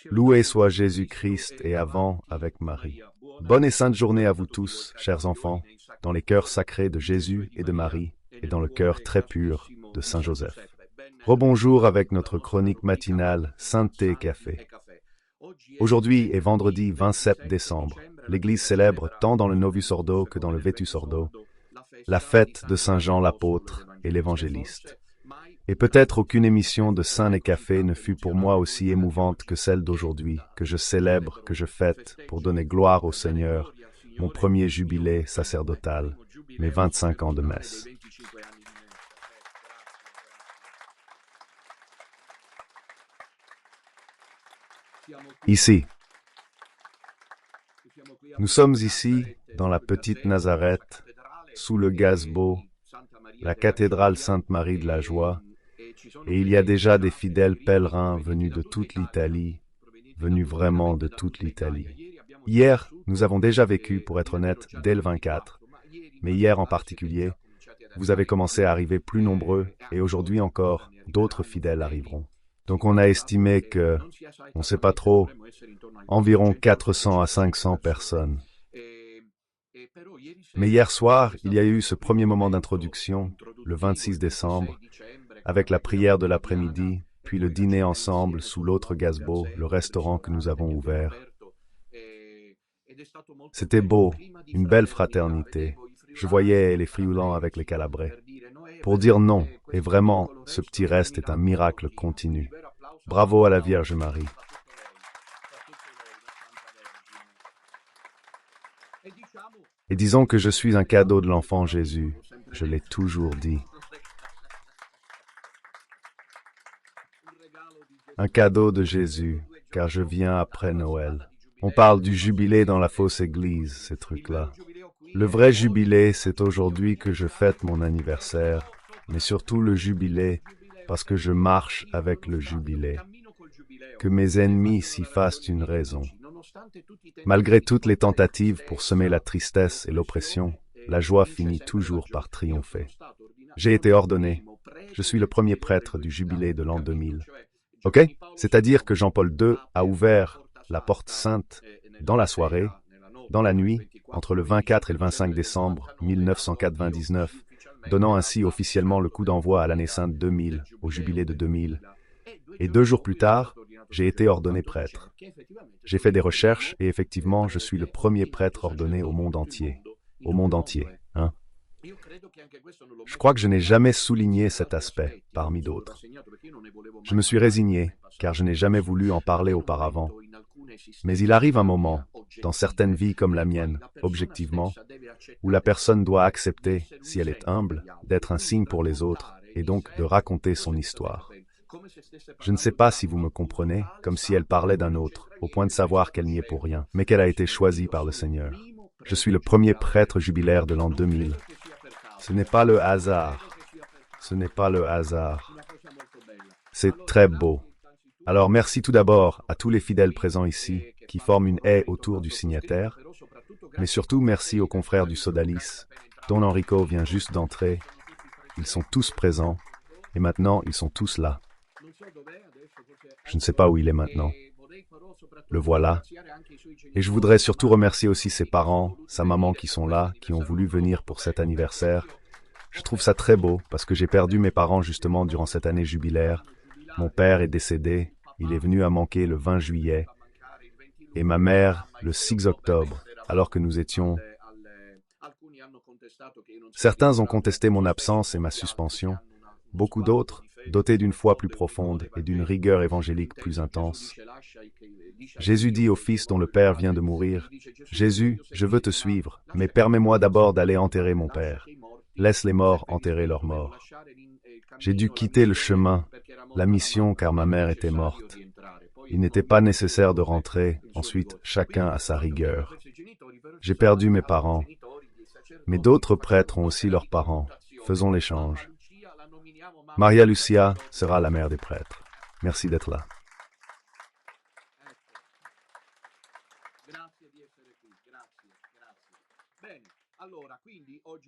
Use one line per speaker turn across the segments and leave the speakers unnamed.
Loué soit Jésus-Christ et avant avec Marie. Bonne et sainte journée à vous tous, chers enfants, dans les cœurs sacrés de Jésus et de Marie, et dans le cœur très pur de Saint Joseph. Rebonjour avec notre chronique matinale Sainteté Café. Aujourd'hui est vendredi 27 décembre. L'Église célèbre tant dans le Novus Ordo que dans le Vetus Ordo la fête de Saint Jean l'apôtre et l'évangéliste. Et peut-être aucune émission de Saint et Café ne fut pour moi aussi émouvante que celle d'aujourd'hui, que je célèbre, que je fête, pour donner gloire au Seigneur, mon premier jubilé sacerdotal, mes 25 ans de messe. Ici. Nous sommes ici, dans la petite Nazareth, sous le gazebo, la cathédrale Sainte-Marie de la Joie, et il y a déjà des fidèles pèlerins venus de toute l'Italie, venus vraiment de toute l'Italie. Hier, nous avons déjà vécu, pour être honnête, dès le 24, mais hier en particulier, vous avez commencé à arriver plus nombreux, et aujourd'hui encore, d'autres fidèles arriveront. Donc on a estimé que, on ne sait pas trop, environ 400 à 500 personnes. Mais hier soir, il y a eu ce premier moment d'introduction, le 26 décembre, avec la prière de l'après-midi, puis le dîner ensemble sous l'autre gazebo, le restaurant que nous avons ouvert. C'était beau, une belle fraternité. Je voyais les friulants avec les calabrais. Pour dire non, et vraiment, ce petit reste est un miracle continu. Bravo à la Vierge Marie. Et disons que je suis un cadeau de l'enfant Jésus, je l'ai toujours dit. Un cadeau de Jésus, car je viens après Noël. On parle du jubilé dans la fausse église, ces trucs-là. Le vrai jubilé, c'est aujourd'hui que je fête mon anniversaire, mais surtout le jubilé, parce que je marche avec le jubilé. Que mes ennemis s'y fassent une raison. Malgré toutes les tentatives pour semer la tristesse et l'oppression, la joie finit toujours par triompher. J'ai été ordonné. Je suis le premier prêtre du jubilé de l'an 2000. Ok? C'est-à-dire que Jean-Paul II a ouvert la porte sainte dans la soirée, dans la nuit, entre le 24 et le 25 décembre 1999, donnant ainsi officiellement le coup d'envoi à l'année sainte 2000, au jubilé de 2000. Et 2 jours plus tard, j'ai été ordonné prêtre. J'ai fait des recherches et effectivement, je suis le premier prêtre ordonné au monde entier. Au monde entier, hein? Je crois que je n'ai jamais souligné cet aspect, parmi d'autres. Je me suis résigné, car je n'ai jamais voulu en parler auparavant. Mais il arrive un moment, dans certaines vies comme la mienne, objectivement, où la personne doit accepter, si elle est humble, d'être un signe pour les autres, et donc de raconter son histoire. Je ne sais pas si vous me comprenez, comme si elle parlait d'un autre, au point de savoir qu'elle n'y est pour rien, mais qu'elle a été choisie par le Seigneur. Je suis le premier prêtre jubilaire de l'an 2000. Ce n'est pas le hasard. Ce n'est pas le hasard. C'est très beau. Alors merci tout d'abord à tous les fidèles présents ici, qui forment une haie autour du signataire, mais surtout merci aux confrères du Sodalis. Don Enrico vient juste d'entrer. Ils sont tous présents, et maintenant ils sont tous là. Je ne sais pas où il est maintenant. Le voilà. Et je voudrais surtout remercier aussi ses parents, sa maman qui sont là, qui ont voulu venir pour cet anniversaire. Je trouve ça très beau, parce que j'ai perdu mes parents justement durant cette année jubilaire. Mon père est décédé, il est venu à manquer le 20 juillet, et ma mère le 6 octobre, alors que nous étions... Certains ont contesté mon absence et ma suspension. Beaucoup d'autres, dotés d'une foi plus profonde et d'une rigueur évangélique plus intense. Jésus dit au Fils dont le Père vient de mourir, « Jésus, je veux te suivre, mais permets-moi d'abord d'aller enterrer mon Père. Laisse les morts enterrer leurs morts. » J'ai dû quitter le chemin, la mission, car ma mère était morte. Il n'était pas nécessaire de rentrer, ensuite chacun à sa rigueur. J'ai perdu mes parents, mais d'autres prêtres ont aussi leurs parents. Faisons l'échange. Maria Lucia sera la mère des prêtres. Merci d'être là.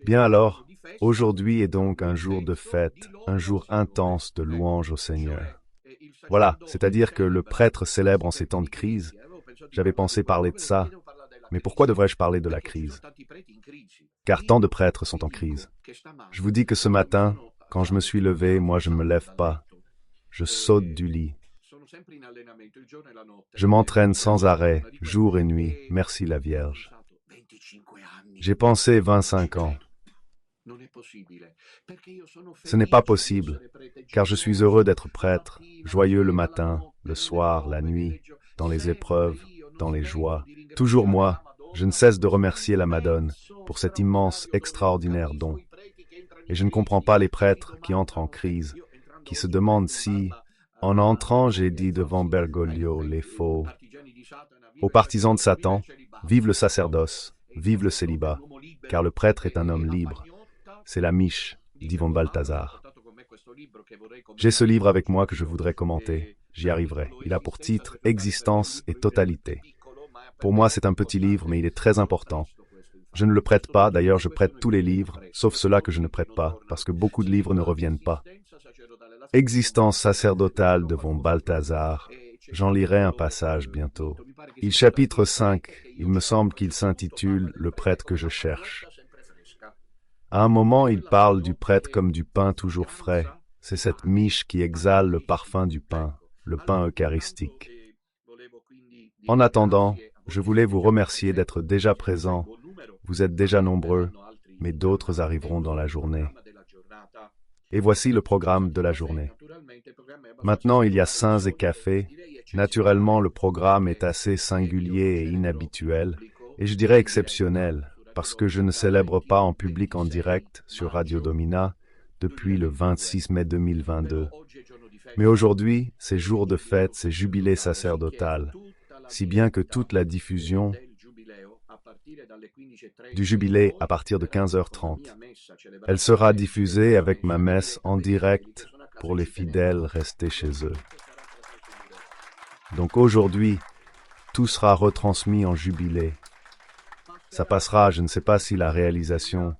Bien alors, aujourd'hui est donc un jour de fête, un jour intense de louange au Seigneur. Voilà, c'est-à-dire que le prêtre célèbre en ces temps de crise. J'avais pensé parler de ça, mais pourquoi devrais-je parler de la crise? Car tant de prêtres sont en crise. Je vous dis que ce matin, quand je me suis levé, moi je ne me lève pas. Je saute du lit. Je m'entraîne sans arrêt, jour et nuit, merci la Vierge. J'ai pensé 25 ans. Ce n'est pas possible, car je suis heureux d'être prêtre, joyeux le matin, le soir, la nuit, dans les épreuves, dans les joies. Toujours moi, je ne cesse de remercier la Madone pour cet immense, extraordinaire don. Et je ne comprends pas les prêtres qui entrent en crise, qui se demandent si, en entrant, j'ai dit devant Bergoglio, les faux, aux partisans de Satan, vive le sacerdoce, vive le célibat, car le prêtre est un homme libre. C'est la miche, dit von Balthasar. J'ai ce livre avec moi que je voudrais commenter. J'y arriverai. Il a pour titre « Existence et totalité ». Pour moi, c'est un petit livre, mais il est très important. Je ne le prête pas, d'ailleurs je prête tous les livres, sauf ceux-là que je ne prête pas, parce que beaucoup de livres ne reviennent pas. Existence sacerdotale de von Balthasar. J'en lirai un passage bientôt. Chapitre 5, il me semble qu'il s'intitule « Le prêtre que je cherche ». À un moment, il parle du prêtre comme du pain toujours frais. C'est cette miche qui exhale le parfum du pain, le pain eucharistique. En attendant, je voulais vous remercier d'être déjà présents. Vous êtes déjà nombreux, mais d'autres arriveront dans la journée. Et voici le programme de la journée. Maintenant, il y a saints et cafés. Naturellement, le programme est assez singulier et inhabituel, et je dirais exceptionnel, parce que je ne célèbre pas en public en direct sur Radio Domina depuis le 26 mai 2022. Mais aujourd'hui, c'est jour de fête, c'est jubilé sacerdotal, si bien que toute la diffusion du jubilé à partir de 15h30. Elle sera diffusée avec ma messe en direct pour les fidèles restés chez eux. Donc aujourd'hui, tout sera retransmis en jubilé. Ça passera, je ne sais pas si la réalisation...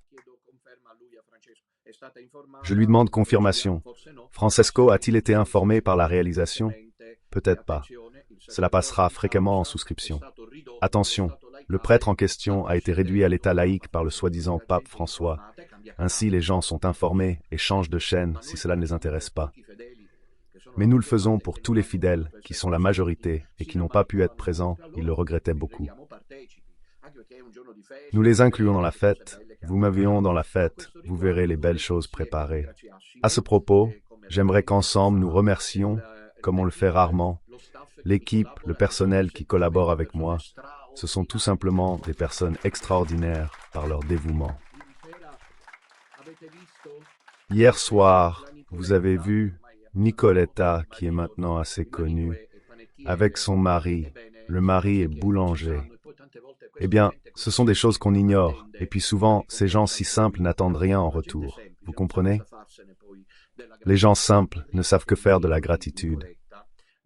Je lui demande confirmation. Francesco a-t-il été informé par la réalisation? Peut-être pas. Cela passera fréquemment en souscription. Attention, le prêtre en question a été réduit à l'état laïque par le soi-disant pape François. Ainsi, les gens sont informés et changent de chaîne si cela ne les intéresse pas. Mais nous le faisons pour tous les fidèles, qui sont la majorité et qui n'ont pas pu être présents, ils le regrettaient beaucoup. Nous les incluons dans la fête, vous m'avions dans la fête, vous verrez les belles choses préparées. À ce propos, j'aimerais qu'ensemble nous remercions, comme on le fait rarement, l'équipe, le personnel qui collabore avec moi. Ce sont tout simplement des personnes extraordinaires par leur dévouement. Hier soir, vous avez vu Nicoletta, qui est maintenant assez connue, avec son mari. Le mari est boulanger. Eh bien, ce sont des choses qu'on ignore, et puis souvent, ces gens si simples n'attendent rien en retour. Vous comprenez? Les gens simples ne savent que faire de la gratitude.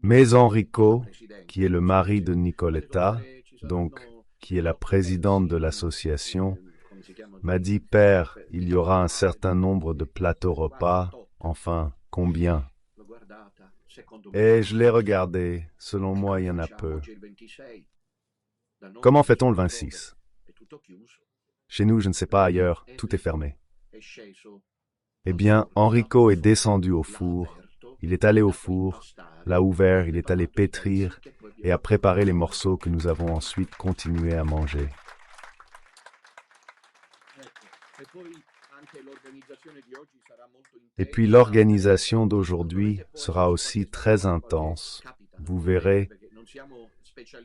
Mais Enrico, qui est le mari de Nicoletta, donc qui est la présidente de l'association, m'a dit « Père, il y aura un certain nombre de plateaux repas, enfin, combien ?» Et je l'ai regardé, selon moi, il y en a peu. Comment fait-on le 26? Chez nous, je ne sais pas ailleurs, tout est fermé. Eh bien, Enrico est descendu au four, il est allé au four, l'a ouvert, il est allé pétrir et a préparé les morceaux que nous avons ensuite continué à manger. Et puis l'organisation d'aujourd'hui sera aussi très intense. Vous verrez,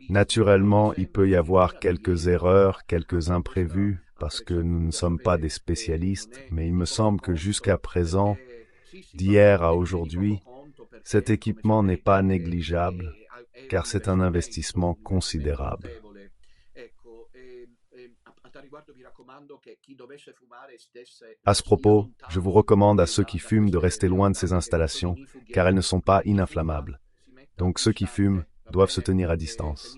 naturellement, il peut y avoir quelques erreurs, quelques imprévus, parce que nous ne sommes pas des spécialistes, mais il me semble que jusqu'à présent, d'hier à aujourd'hui, cet équipement n'est pas négligeable, car c'est un investissement considérable. À ce propos, je vous recommande à ceux qui fument de rester loin de ces installations, car elles ne sont pas ininflammables. Donc ceux qui fument doivent se tenir à distance.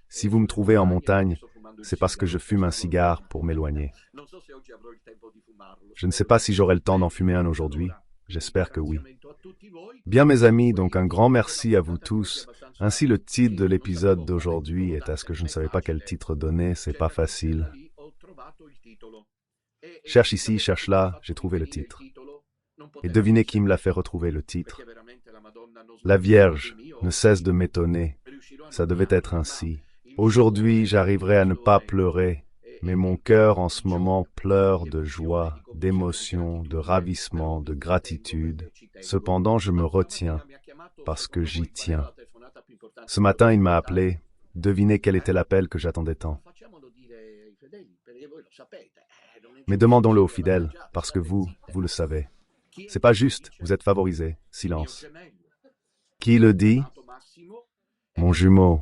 Si vous me trouvez en montagne, c'est parce que je fume un cigare pour m'éloigner. Je ne sais pas si j'aurai le temps d'en fumer un aujourd'hui, j'espère que oui. Bien mes amis, donc un grand merci à vous tous. Ainsi le titre de l'épisode d'aujourd'hui est à ce que je ne savais pas quel titre donner, c'est pas facile. Cherche ici, cherche là, j'ai trouvé le titre. Et devinez qui me l'a fait retrouver le titre. La Vierge ne cesse de m'étonner. Ça devait être ainsi. Aujourd'hui, j'arriverai à ne pas pleurer, mais mon cœur en ce moment pleure de joie, d'émotion, de ravissement, de gratitude. Cependant, je me retiens, parce que j'y tiens. Ce matin, il m'a appelé. Devinez quel était l'appel que j'attendais tant. Mais demandons-le aux fidèles, parce que vous le savez. C'est pas juste, vous êtes favorisés. Silence. Qui le dit? Mon jumeau.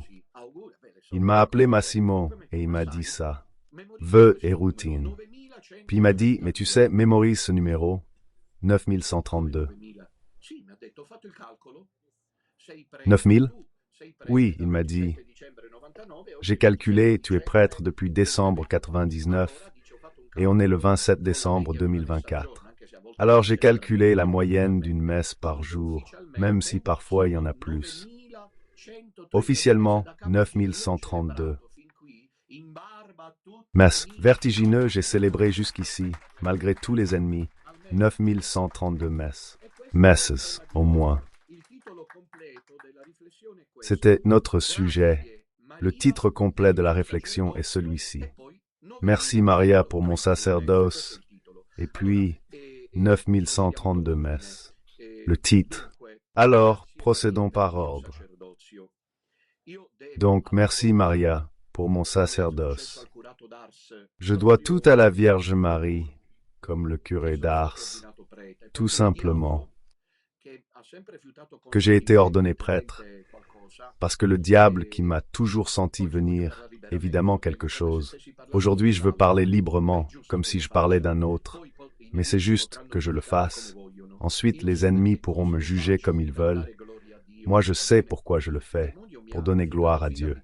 Il m'a appelé Massimo et il m'a dit ça. Vœux et routine. Puis il m'a dit, mais tu sais, mémorise ce numéro. 9132. 9000? Oui, il m'a dit. J'ai calculé, tu es prêtre depuis décembre 99 et on est le 27 décembre 2024. Alors j'ai calculé la moyenne d'une messe par jour, même si parfois il y en a plus. Officiellement, 9132. Messe vertigineux, j'ai célébré jusqu'ici, malgré tous les ennemis, 9132 messes. Messes, au moins. C'était notre sujet. Le titre complet de la réflexion est celui-ci. Merci Maria pour mon sacerdoce. Et puis, 9132 messes. Le titre. Alors, procédons par ordre. Donc, merci Maria pour mon sacerdoce. Je dois tout à la Vierge Marie, comme le curé d'Ars, tout simplement. Que j'ai été ordonné prêtre, parce que le diable qui m'a toujours senti venir, évidemment quelque chose. Aujourd'hui, je veux parler librement, comme si je parlais d'un autre, mais c'est juste que je le fasse. Ensuite, les ennemis pourront me juger comme ils veulent. Moi, je sais pourquoi je le fais, pour donner gloire à Dieu.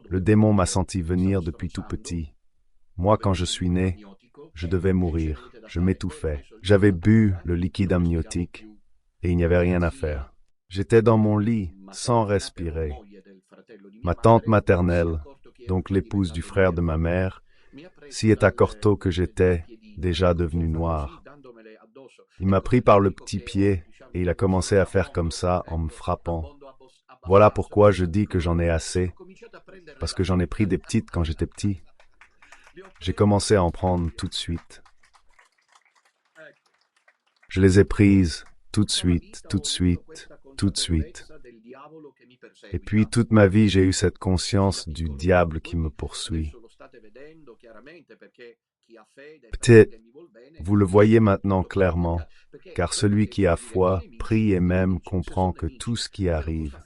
Le démon m'a senti venir depuis tout petit. Moi, quand je suis né, je devais mourir, je m'étouffais. J'avais bu le liquide amniotique et il n'y avait rien à faire. J'étais dans mon lit, sans respirer. Ma tante maternelle, donc l'épouse du frère de ma mère, s'y est accortée que j'étais déjà devenu noir. Il m'a pris par le petit pied et il a commencé à faire comme ça en me frappant. Voilà pourquoi je dis que j'en ai assez, parce que j'en ai pris des petites quand j'étais petit. J'ai commencé à en prendre tout de suite. Je les ai prises tout de suite, tout de suite, tout de suite. Et puis toute ma vie, j'ai eu cette conscience du diable qui me poursuit. Peut-être, vous le voyez maintenant clairement, car celui qui a foi, prie et même comprend que tout ce qui arrive.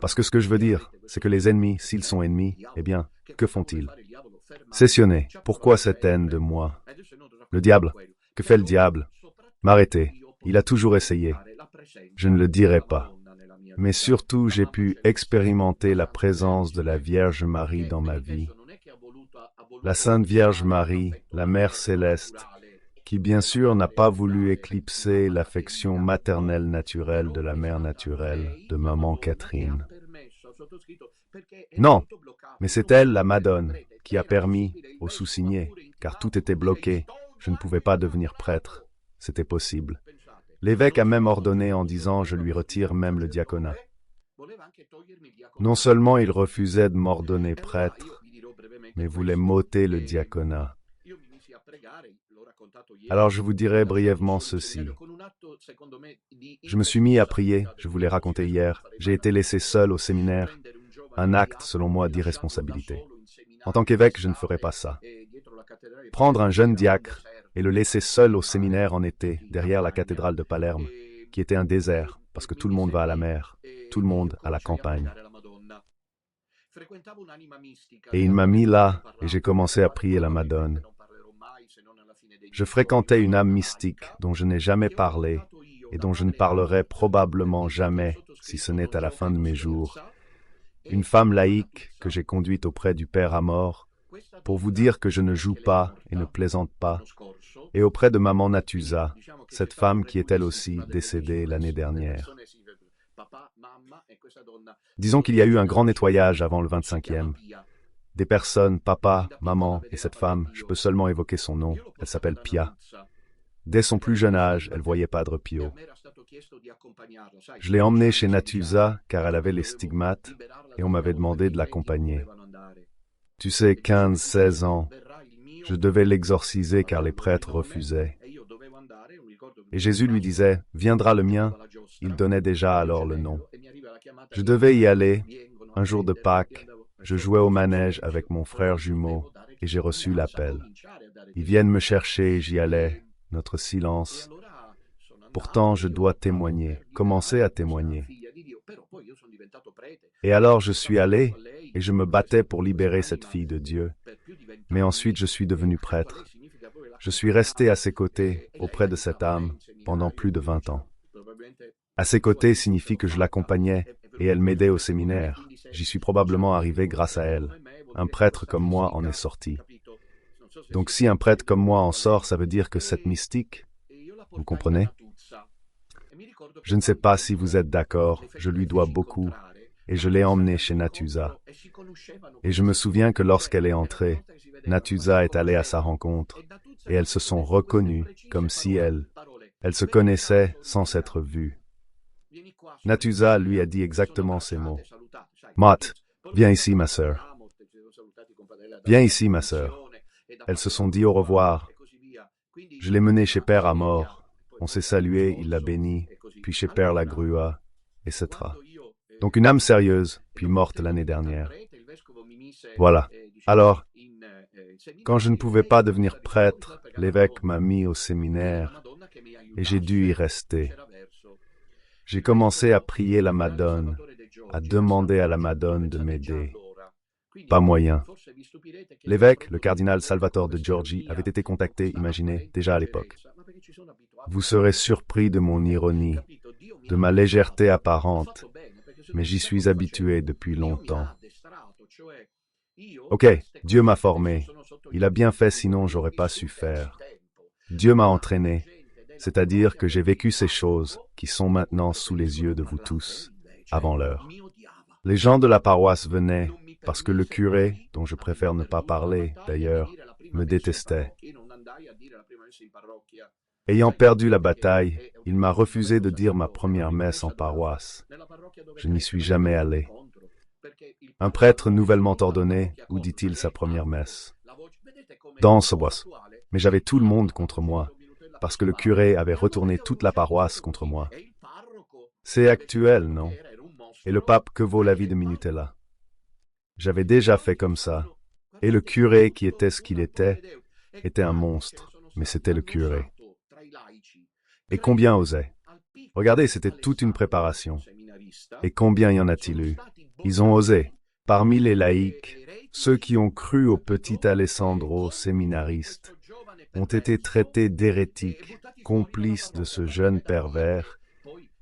Parce que ce que je veux dire, c'est que les ennemis, s'ils sont ennemis, eh bien, que font-ils? Cessionner. Pourquoi cette haine de moi? Le diable. Que fait le diable? M'arrêter. Il a toujours essayé. Je ne le dirai pas. Mais surtout, j'ai pu expérimenter la présence de la Vierge Marie dans ma vie. La Sainte Vierge Marie, la Mère Céleste, qui bien sûr n'a pas voulu éclipser l'affection maternelle naturelle de la mère naturelle, de maman Catherine. Non, mais c'est elle, la Madone, qui a permis au sous-signé, car tout était bloqué, je ne pouvais pas devenir prêtre, c'était possible. L'évêque a même ordonné en disant « je lui retire même le diaconat ». Non seulement il refusait de m'ordonner prêtre, mais voulait m'ôter le diaconat. Alors je vous dirai brièvement ceci. Je me suis mis à prier, je vous l'ai raconté hier, j'ai été laissé seul au séminaire, un acte selon moi d'irresponsabilité. En tant qu'évêque, je ne ferai pas ça. Prendre un jeune diacre et le laisser seul au séminaire en été, derrière la cathédrale de Palerme, qui était un désert, parce que tout le monde va à la mer, tout le monde à la campagne. Et il m'a mis là, et j'ai commencé à prier la Madone. Je fréquentais une âme mystique dont je n'ai jamais parlé, et dont je ne parlerai probablement jamais, si ce n'est à la fin de mes jours. Une femme laïque que j'ai conduite auprès du Père Amor, pour vous dire que je ne joue pas et ne plaisante pas, et auprès de maman Natusa, cette femme qui est elle aussi décédée l'année dernière. Disons qu'il y a eu un grand nettoyage avant le 25e. Des personnes, papa, maman et cette femme, je peux seulement évoquer son nom, elle s'appelle Pia. Dès son plus jeune âge, elle voyait Padre Pio. Je l'ai emmenée chez Natusa car elle avait les stigmates et on m'avait demandé de l'accompagner. Tu sais, 15, 16 ans, je devais l'exorciser car les prêtres refusaient. Et Jésus lui disait, « Viendra le mien », il donnait déjà alors le nom. Je devais y aller, un jour de Pâques, je jouais au manège avec mon frère jumeau et j'ai reçu l'appel. Ils viennent me chercher, j'y allais, notre silence. Pourtant, je dois témoigner, commencer à témoigner. Et alors je suis allé et je me battais pour libérer cette fille de Dieu. Mais ensuite je suis devenu prêtre. Je suis resté à ses côtés, auprès de cette âme, pendant plus de 20 ans. À ses côtés signifie que je l'accompagnais et elle m'aidait au séminaire. J'y suis probablement arrivé grâce à elle. Un prêtre comme moi en est sorti. Donc si un prêtre comme moi en sort, ça veut dire que cette mystique, vous comprenez? Je ne sais pas si vous êtes d'accord, je lui dois beaucoup, et je l'ai emmenée chez Natusa. Et je me souviens que lorsqu'elle est entrée, Natusa est allée à sa rencontre, et elles se sont reconnues comme si elles se connaissaient sans s'être vues. Natusa lui a dit exactement ces mots. « Mott, viens ici, ma sœur. Viens ici, ma sœur. » Elles se sont dit au revoir. Je l'ai menée chez Père Amor. On s'est salué, il l'a béni, puis chez Père Lagrua, etc. Donc une âme sérieuse, puis morte l'année dernière. Voilà. Alors, quand je ne pouvais pas devenir prêtre, l'évêque m'a mis au séminaire et j'ai dû y rester. J'ai commencé à prier la Madone, à demander à la Madone de m'aider. Pas moyen. L'évêque, le cardinal Salvatore de Giorgi, avait été contacté, imaginez, déjà à l'époque. Vous serez surpris de mon ironie, de ma légèreté apparente, mais j'y suis habitué depuis longtemps. Ok, Dieu m'a formé. Il a bien fait, sinon j'aurais pas su faire. Dieu m'a entraîné, c'est-à-dire que j'ai vécu ces choses qui sont maintenant sous les yeux de vous tous, avant l'heure. Les gens de la paroisse venaient, parce que le curé, dont je préfère ne pas parler, d'ailleurs, me détestait. Ayant perdu la bataille, il m'a refusé de dire ma première messe en paroisse. Je n'y suis jamais allé. Un prêtre nouvellement ordonné, où dit-il sa première messe? Dans Sobos. Mais j'avais tout le monde contre moi, parce que le curé avait retourné toute la paroisse contre moi. C'est actuel, non? Et le pape, que vaut la vie de Minutella? J'avais déjà fait comme ça, et le curé qui était ce qu'il était un monstre, mais c'était le curé. Et combien osait? Regardez, c'était toute une préparation. Et combien y en a-t-il eu? Ils ont osé. Parmi les laïcs, ceux qui ont cru au petit Alessandro séminariste ont été traités d'hérétiques, complices de ce jeune pervers,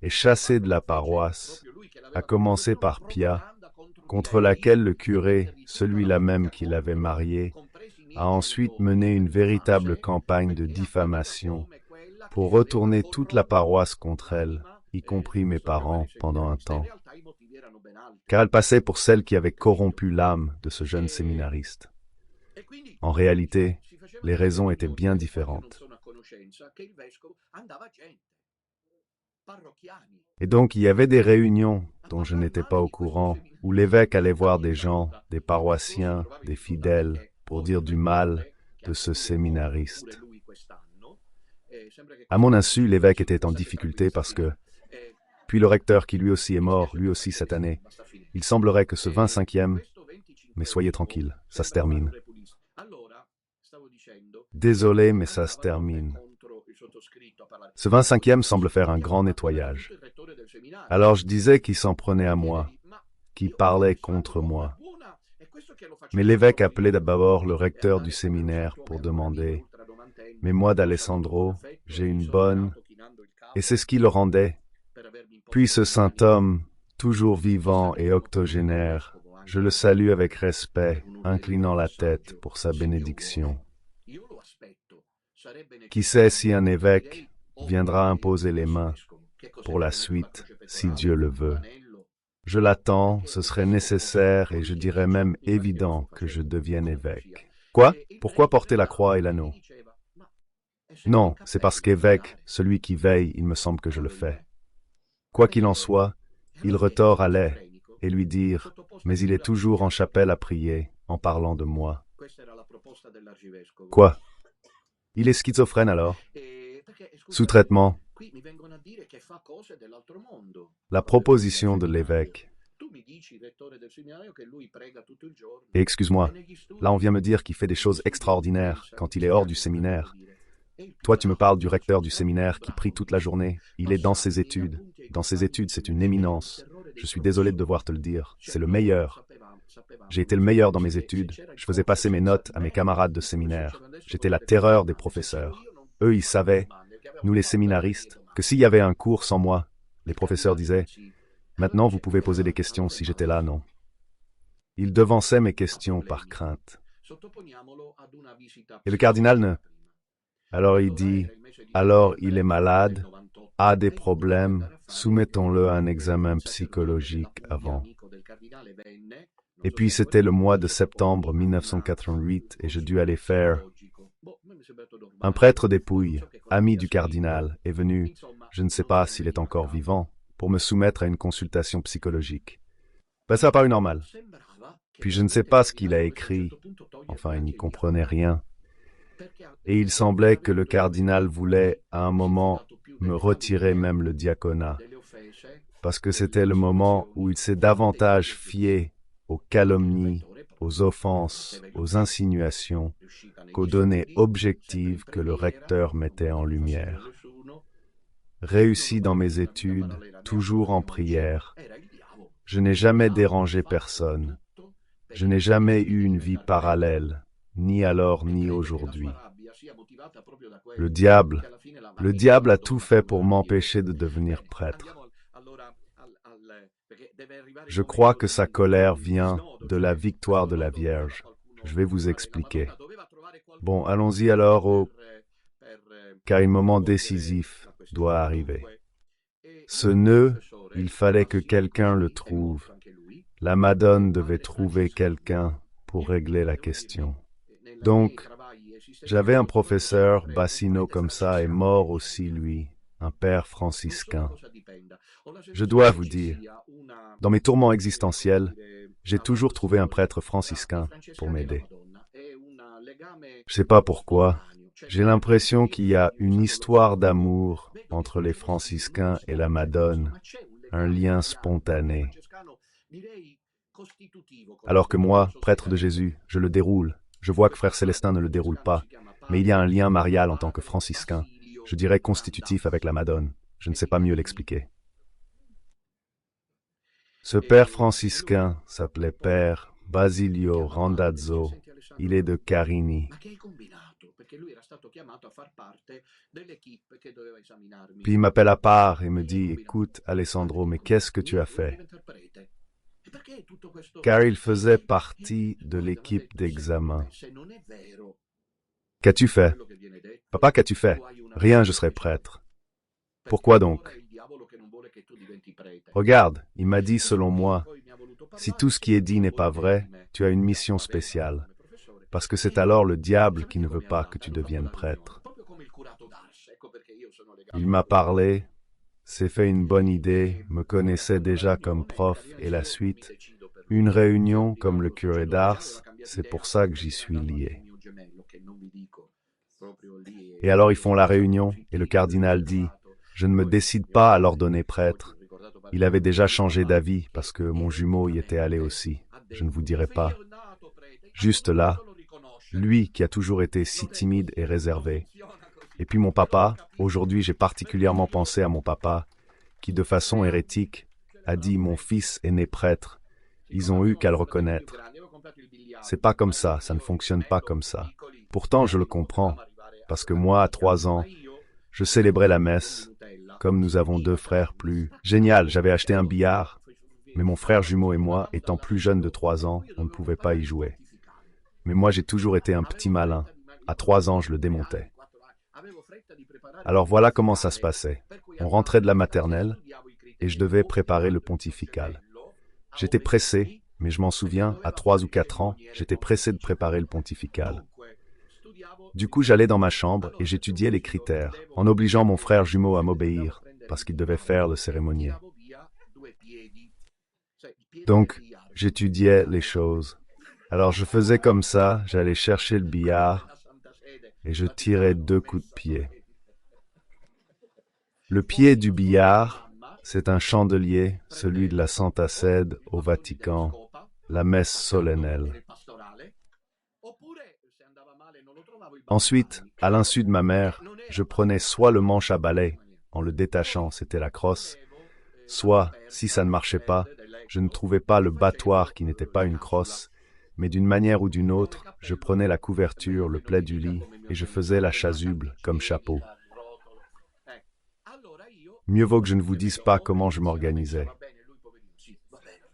et chassés de la paroisse, à commencer par Pia, contre laquelle le curé, celui-là même qui l'avait mariée, a ensuite mené une véritable campagne de diffamation pour retourner toute la paroisse contre elle, y compris mes parents, pendant un temps, car elle passait pour celle qui avait corrompu l'âme de ce jeune séminariste. En réalité, les raisons étaient bien différentes. Et donc il y avait des réunions dont je n'étais pas au courant, où l'évêque allait voir des gens, des paroissiens, des fidèles, pour dire du mal de ce séminariste. À mon insu, l'évêque était en difficulté parce que, puis le recteur qui lui aussi est mort, lui aussi cette année, il semblerait que ce 25e, mais soyez tranquille, ça se termine. Désolé, mais ça se termine. Ce 25e semble faire un grand nettoyage. Alors je disais qu'il s'en prenait à moi, qu'il parlait contre moi. Mais l'évêque appelait d'abord le recteur du séminaire pour demander « Mais moi d'Alessandro, j'ai une bonne... » Et c'est ce qui le rendait. Puis ce saint homme, toujours vivant et octogénaire, Je le salue avec respect, inclinant la tête pour sa bénédiction. Qui sait si un évêque viendra imposer les mains pour la suite, si Dieu le veut. Je l'attends, ce serait nécessaire et je dirais même évident que je devienne évêque. Quoi? Pourquoi porter la croix et l'anneau? Non, c'est parce qu'évêque, celui qui veille, il me semble que je le fais. Quoi qu'il en soit, il retord allait et lui dire, mais il est toujours en chapelle à prier, en parlant de moi. Quoi? Il est schizophrène alors? Sous-traitement. La proposition de l'évêque. Et excuse-moi, là on vient me dire qu'il fait des choses extraordinaires quand il est hors du séminaire. Toi, tu me parles du recteur du séminaire qui prie toute la journée. Il est dans ses études. Dans ses études, c'est une éminence. Je suis désolé de devoir te le dire. C'est le meilleur. J'ai été le meilleur dans mes études. Je faisais passer mes notes à mes camarades de séminaire. J'étais la terreur des professeurs. Eux, ils savaient, nous les séminaristes, que s'il y avait un cours sans moi, les professeurs disaient « Maintenant, vous pouvez poser des questions si j'étais là, non ?» Ils devançaient mes questions par crainte. Et le cardinal ne... Alors il dit, alors il est malade, a des problèmes, soumettons-le à un examen psychologique avant. Et puis c'était le mois de septembre 1988 et je dus aller faire. Un prêtre des Pouilles, ami du cardinal, est venu, je ne sais pas s'il est encore vivant, pour me soumettre à une consultation psychologique. Ben ça a paru normal. Puis je ne sais pas ce qu'il a écrit, enfin il n'y comprenait rien. Et il semblait que le cardinal voulait, à un moment, me retirer même le diaconat, parce que c'était le moment où il s'est davantage fié aux calomnies, aux offenses, aux insinuations, qu'aux données objectives que le recteur mettait en lumière. Réussi dans mes études, toujours en prière, je n'ai jamais dérangé personne, je n'ai jamais eu une vie parallèle, ni alors ni aujourd'hui. Le diable a tout fait pour m'empêcher de devenir prêtre. Je crois que sa colère vient de la victoire de la Vierge. Je vais vous expliquer. Bon, allons-y alors car un moment décisif doit arriver. Ce nœud, il fallait que quelqu'un le trouve. La Madone devait trouver quelqu'un pour régler la question. Donc, j'avais un professeur, Bassino comme ça, est mort aussi lui, un père franciscain. Je dois vous dire, dans mes tourments existentiels, j'ai toujours trouvé un prêtre franciscain pour m'aider. Je sais pas pourquoi, j'ai l'impression qu'il y a une histoire d'amour entre les franciscains et la Madone, un lien spontané. Alors que moi, prêtre de Jésus, je le déroule. Je vois que frère Célestin ne le déroule pas, mais il y a un lien marial en tant que franciscain, je dirais constitutif avec la Madone. Je ne sais pas mieux l'expliquer. Ce père franciscain s'appelait père Basilio Randazzo. Il est de Carini. Puis il m'appelle à part et me dit, écoute, Alessandro, mais qu'est-ce que tu as fait? Car il faisait partie de l'équipe d'examen. Qu'as-tu fait? Papa, qu'as-tu fait? Rien, je serai prêtre. Pourquoi donc? Regarde, il m'a dit selon moi, si tout ce qui est dit n'est pas vrai, tu as une mission spéciale, parce que c'est alors le diable qui ne veut pas que tu deviennes prêtre. Il m'a parlé, s'est fait une bonne idée, me connaissait déjà comme prof et la suite. Une réunion comme le curé d'Ars, c'est pour ça que j'y suis lié. Et alors ils font la réunion et le cardinal dit, je ne me décide pas à l'ordonner prêtre. Il avait déjà changé d'avis parce que mon jumeau y était allé aussi. Je ne vous dirai pas. Juste là, lui qui a toujours été si timide et réservé. Et puis mon papa, aujourd'hui j'ai particulièrement pensé à mon papa, qui de façon hérétique a dit « Mon fils est né prêtre ». Ils ont eu qu'à le reconnaître. C'est pas comme ça ne fonctionne pas comme ça. Pourtant je le comprends, parce que moi à 3 ans, je célébrais la messe, comme nous avons 2 frères plus... Génial, j'avais acheté un billard. Mais mon frère jumeau et moi, étant plus jeunes de 3 ans, on ne pouvait pas y jouer. Mais moi, j'ai toujours été un petit malin. À 3 ans, je le démontais. Alors voilà comment ça se passait. On rentrait de la maternelle et je devais préparer le pontifical. J'étais pressé, mais je m'en souviens, à 3 ou 4 ans, j'étais pressé de préparer le pontifical. Du coup, j'allais dans ma chambre et j'étudiais les critères, en obligeant mon frère jumeau à m'obéir, parce qu'il devait faire le cérémonier. Donc, j'étudiais les choses. Alors je faisais comme ça, j'allais chercher le billard et je tirais 2 coups de pied. Le pied du billard, c'est un chandelier, celui de la Santa Sede au Vatican, la messe solennelle. Ensuite, à l'insu de ma mère, je prenais soit le manche à balai, en le détachant, c'était la crosse, soit, si ça ne marchait pas, je ne trouvais pas le battoir qui n'était pas une crosse, mais d'une manière ou d'une autre, je prenais la couverture, le plaid du lit, et je faisais la chasuble comme chapeau. Mieux vaut que je ne vous dise pas comment je m'organisais.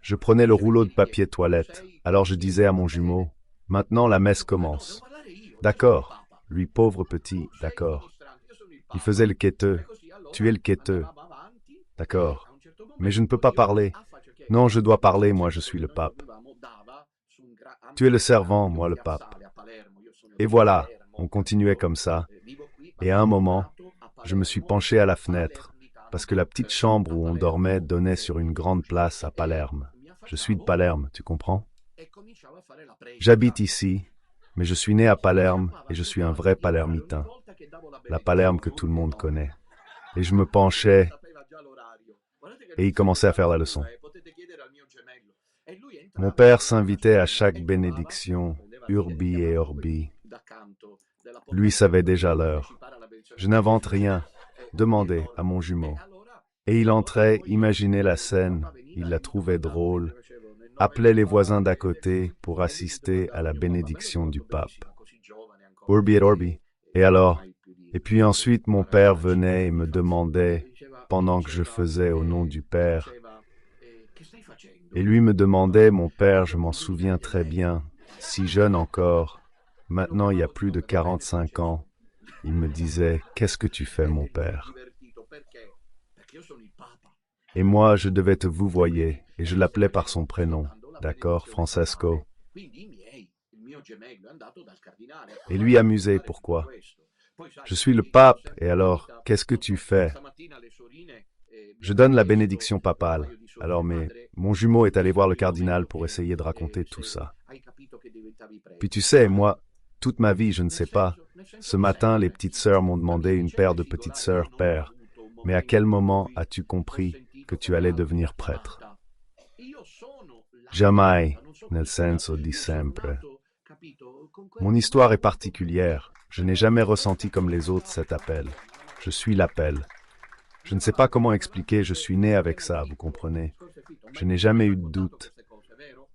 Je prenais le rouleau de papier toilette, alors je disais à mon jumeau, « Maintenant la messe commence. » « D'accord. » Lui, pauvre petit, « D'accord. » Il faisait le quêteux. « Tu es le quêteux. » « D'accord. Mais je ne peux pas parler. »« Non, je dois parler, moi je suis le pape. »« Tu es le servant, moi le pape. » Et voilà, on continuait comme ça. Et à un moment, je me suis penché à la fenêtre, parce que la petite chambre où on dormait donnait sur une grande place à Palerme. Je suis de Palerme, tu comprends? J'habite ici, mais je suis né à Palerme et je suis un vrai palermitain. La Palerme que tout le monde connaît. Et je me penchais et il commençait à faire la leçon. Mon père s'invitait à chaque bénédiction, urbi et orbi. Lui savait déjà l'heure. Je n'invente rien. Demandez à mon jumeau. Et il entrait, imaginait la scène, il la trouvait drôle, appelait les voisins d'à côté pour assister à la bénédiction du pape. Urbi et orbi. Et alors? Et puis ensuite mon père venait et me demandait, pendant que je faisais au nom du Père, et lui me demandait, mon père, je m'en souviens très bien, si jeune encore, maintenant il y a plus de 45 ans, il me disait, « Qu'est-ce que tu fais, mon père ?» Et moi, je devais te vouvoyer, et je l'appelais par son prénom, d'accord, Francesco. Et lui amusait, pourquoi? Je suis le pape, et alors, qu'est-ce que tu fais? Je donne la bénédiction papale. Alors, mais mon jumeau est allé voir le cardinal pour essayer de raconter tout ça. Puis tu sais, moi, toute ma vie, je ne sais pas. Ce matin, les petites sœurs m'ont demandé une paire de petites sœurs, père. Mais à quel moment as-tu compris que tu allais devenir prêtre? Jamais, nel senso di sempre. Mon histoire est particulière. Je n'ai jamais ressenti comme les autres cet appel. Je suis l'appel. Je ne sais pas comment expliquer, je suis né avec ça, vous comprenez. Je n'ai jamais eu de doute.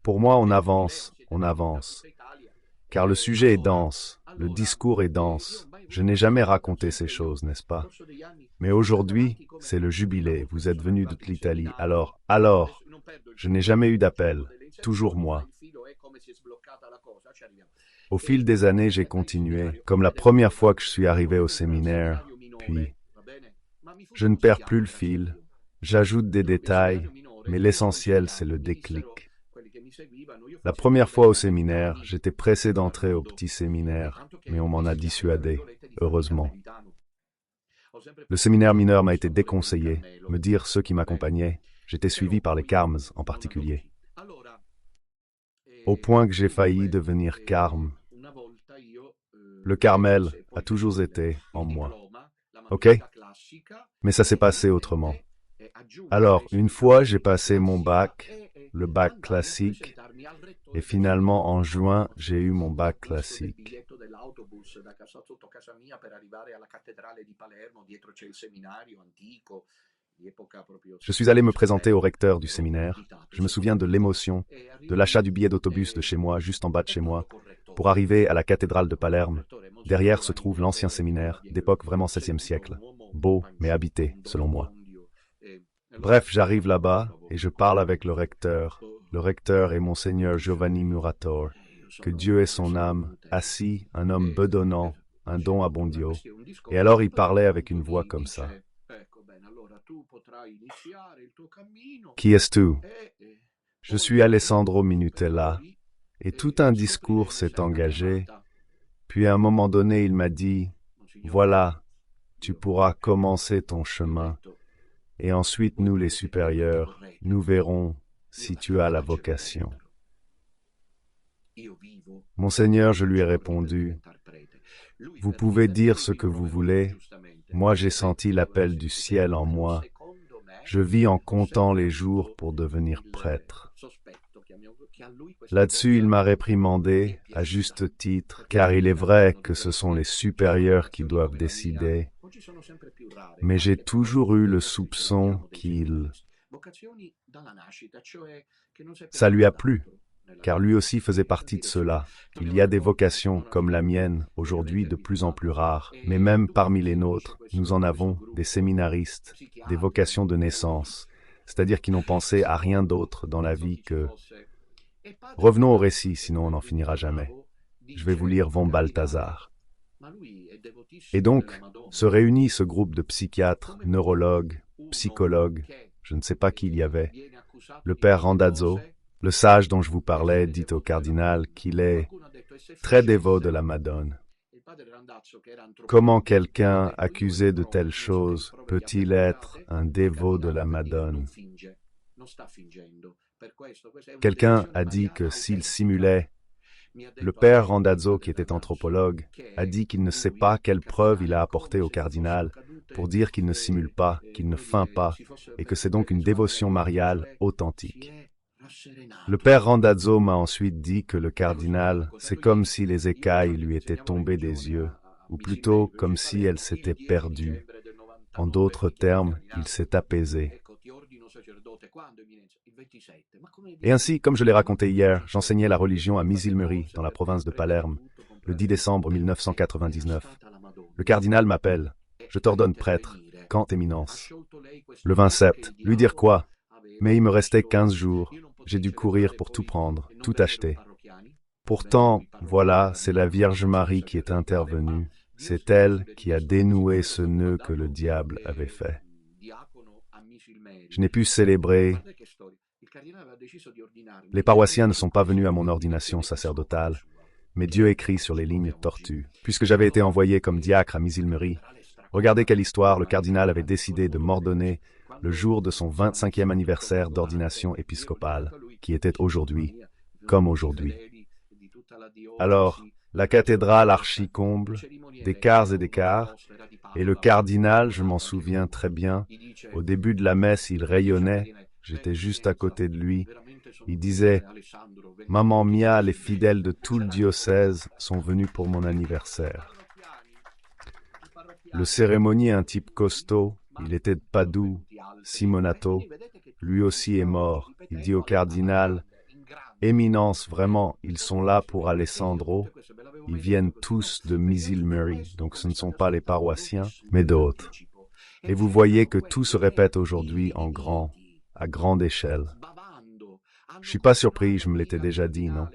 Pour moi, on avance, on avance. Car le sujet est dense, le discours est dense. Je n'ai jamais raconté ces choses, n'est-ce pas? Mais aujourd'hui, c'est le jubilé, vous êtes venus de toute l'Italie. Alors, je n'ai jamais eu d'appel, toujours moi. Au fil des années, j'ai continué, comme la première fois que je suis arrivé au séminaire, puis je ne perds plus le fil, j'ajoute des détails, mais l'essentiel, c'est le déclic. La première fois au séminaire, j'étais pressé d'entrer au petit séminaire, mais on m'en a dissuadé, heureusement. Le séminaire mineur m'a été déconseillé, me dire ceux qui m'accompagnaient, j'étais suivi par les carmes en particulier. Au point que j'ai failli devenir carme. Le Carmel a toujours été en moi. Ok? Mais ça s'est passé autrement. Alors, une fois, j'ai passé mon bac, le bac classique, et finalement, en juin, j'ai eu mon bac classique. Je suis allé me présenter au recteur du séminaire. Je me souviens de l'émotion, de l'achat du billet d'autobus de chez moi, juste en bas de chez moi, pour arriver à la cathédrale de Palerme. Derrière se trouve l'ancien séminaire, d'époque vraiment 16e siècle. Beau, mais habité, selon moi. Bref, j'arrive là-bas et je parle avec le recteur. Le recteur est Monseigneur Giovanni Murator. Que Dieu ait son âme, assis, un homme bedonnant, un don abbondio. Et alors il parlait avec une voix comme ça. Qui es-tu? Je suis Alessandro Minutella. Et tout un discours s'est engagé. Puis à un moment donné, il m'a dit, voilà, tu pourras commencer ton chemin. Et ensuite, nous les supérieurs, nous verrons si tu as la vocation. Monseigneur, je lui ai répondu, vous pouvez dire ce que vous voulez, moi j'ai senti l'appel du ciel en moi, je vis en comptant les jours pour devenir prêtre. Là-dessus, il m'a réprimandé, à juste titre, car il est vrai que ce sont les supérieurs qui doivent décider, mais j'ai toujours eu le soupçon ça lui a plu, car lui aussi faisait partie de cela. Il y a des vocations comme la mienne, aujourd'hui de plus en plus rares, mais même parmi les nôtres, nous en avons des séminaristes, des vocations de naissance, c'est-à-dire qui n'ont pensé à rien d'autre dans la vie que... Revenons au récit, sinon on n'en finira jamais. Je vais vous lire von Balthasar. Et donc, se réunit ce groupe de psychiatres, neurologues, psychologues, je ne sais pas qui il y avait. Le père Randazzo, le sage dont je vous parlais, dit au cardinal qu'il est très dévot de la Madone. Comment quelqu'un accusé de telle chose peut-il être un dévot de la Madone? Quelqu'un a dit que s'il simulait, le père Randazzo, qui était anthropologue, a dit qu'il ne sait pas quelle preuve il a apportée au cardinal pour dire qu'il ne simule pas, qu'il ne feint pas, et que c'est donc une dévotion mariale authentique. Le père Randazzo m'a ensuite dit que le cardinal, c'est comme si les écailles lui étaient tombées des yeux, ou plutôt comme si elles s'étaient perdues. En d'autres termes, il s'est apaisé. Et ainsi, comme je l'ai raconté hier, j'enseignais la religion à Misilmuri, dans la province de Palerme, le 10 décembre 1999. Le cardinal m'appelle. Je t'ordonne prêtre. Quand, éminence? Le 27. Lui dire quoi? Mais il me restait 15 jours. J'ai dû courir pour tout prendre, tout acheter. Pourtant, voilà, c'est la Vierge Marie qui est intervenue. C'est elle qui a dénoué ce nœud que le diable avait fait. Je n'ai pu célébrer. Les paroissiens ne sont pas venus à mon ordination sacerdotale, mais Dieu écrit sur les lignes tortues. Puisque j'avais été envoyé comme diacre à Misilmuri, regardez quelle histoire, le cardinal avait décidé de m'ordonner le jour de son 25e anniversaire d'ordination épiscopale, qui était aujourd'hui, comme aujourd'hui. Alors, la cathédrale archi-comble, des quarts et des quarts, et le cardinal, je m'en souviens très bien, au début de la messe, il rayonnait, j'étais juste à côté de lui, il disait « Maman mia, les fidèles de tout le diocèse sont venus pour mon anniversaire. » Le cérémonier, un type costaud, il était de Padoue, Simonato, lui aussi est mort. Il dit au cardinal « Éminence, vraiment, ils sont là pour Alessandro. Ils viennent tous de Misilmuri, donc ce ne sont pas les paroissiens, mais d'autres. Et vous voyez que tout se répète aujourd'hui en grand, à grande échelle. Je suis pas surpris, je me l'étais déjà dit, non?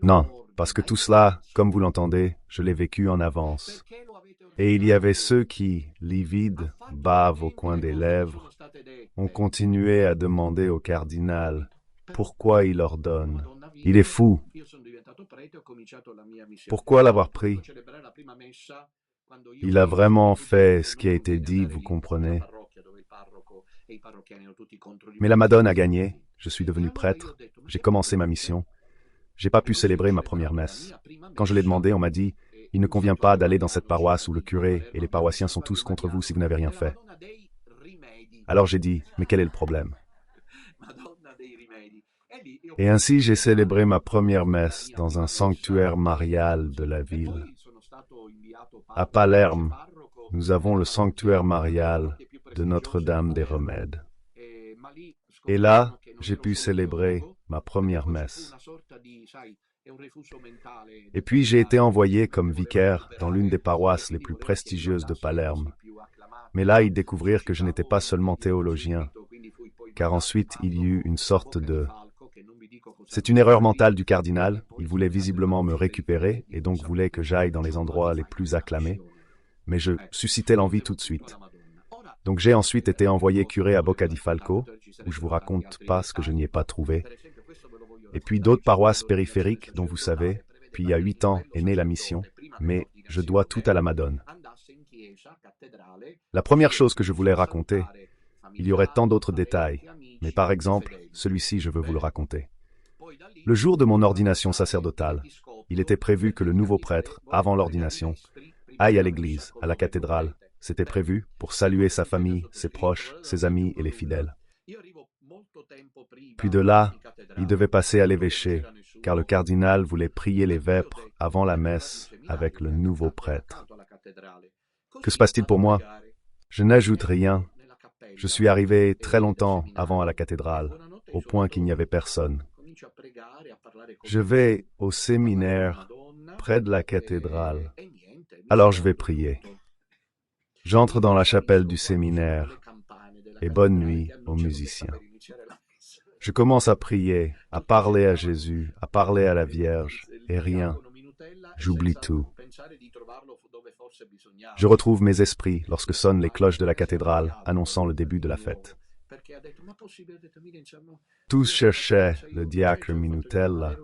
Non, parce que tout cela, comme vous l'entendez, je l'ai vécu en avance. Et il y avait ceux qui, livides, bave au coin des lèvres, ont continué à demander au cardinal pourquoi il ordonne. Il est fou. Pourquoi l'avoir pris? Il a vraiment fait ce qui a été dit, vous comprenez. Mais la Madone a gagné, je suis devenu prêtre, j'ai commencé ma mission. J'ai pas pu célébrer ma première messe. Quand je l'ai demandé, on m'a dit « Il ne convient pas d'aller dans cette paroisse où le curé et les paroissiens sont tous contre vous si vous n'avez rien fait. » Alors j'ai dit « Mais quel est le problème ?» Et ainsi j'ai célébré ma première messe dans un sanctuaire marial de la ville. À Palerme, nous avons le sanctuaire marial de Notre-Dame des Remèdes. Et là, j'ai pu célébrer ma première messe. Et puis j'ai été envoyé comme vicaire dans l'une des paroisses les plus prestigieuses de Palerme. Mais là, ils découvrirent que je n'étais pas seulement théologien, car ensuite il y eut une sorte de... C'est une erreur mentale du cardinal, il voulait visiblement me récupérer et donc voulait que j'aille dans les endroits les plus acclamés, mais je suscitais l'envie tout de suite. Donc j'ai ensuite été envoyé curé à Bocca di Falco, où je vous raconte pas ce que je n'y ai pas trouvé, et puis d'autres paroisses périphériques dont vous savez, puis il y a 8 ans est née la mission, mais je dois tout à la Madone. La première chose que je voulais raconter, il y aurait tant d'autres détails, mais par exemple, celui-ci je veux vous le raconter. Le jour de mon ordination sacerdotale, il était prévu que le nouveau prêtre, avant l'ordination, aille à l'église, à la cathédrale. C'était prévu pour saluer sa famille, ses proches, ses amis et les fidèles. Puis de là, il devait passer à l'évêché, car le cardinal voulait prier les vêpres avant la messe avec le nouveau prêtre. Que se passe-t-il pour moi? Je n'ajoute rien. Je suis arrivé très longtemps avant à la cathédrale, au point qu'il n'y avait personne. Je vais au séminaire près de la cathédrale. Alors je vais prier. J'entre dans la chapelle du séminaire et bonne nuit aux musiciens. Je commence à prier, à parler à Jésus, à parler à la Vierge, et rien. J'oublie tout. Je retrouve mes esprits lorsque sonnent les cloches de la cathédrale annonçant le début de la fête. Tous cherchaient le diacre Minutella,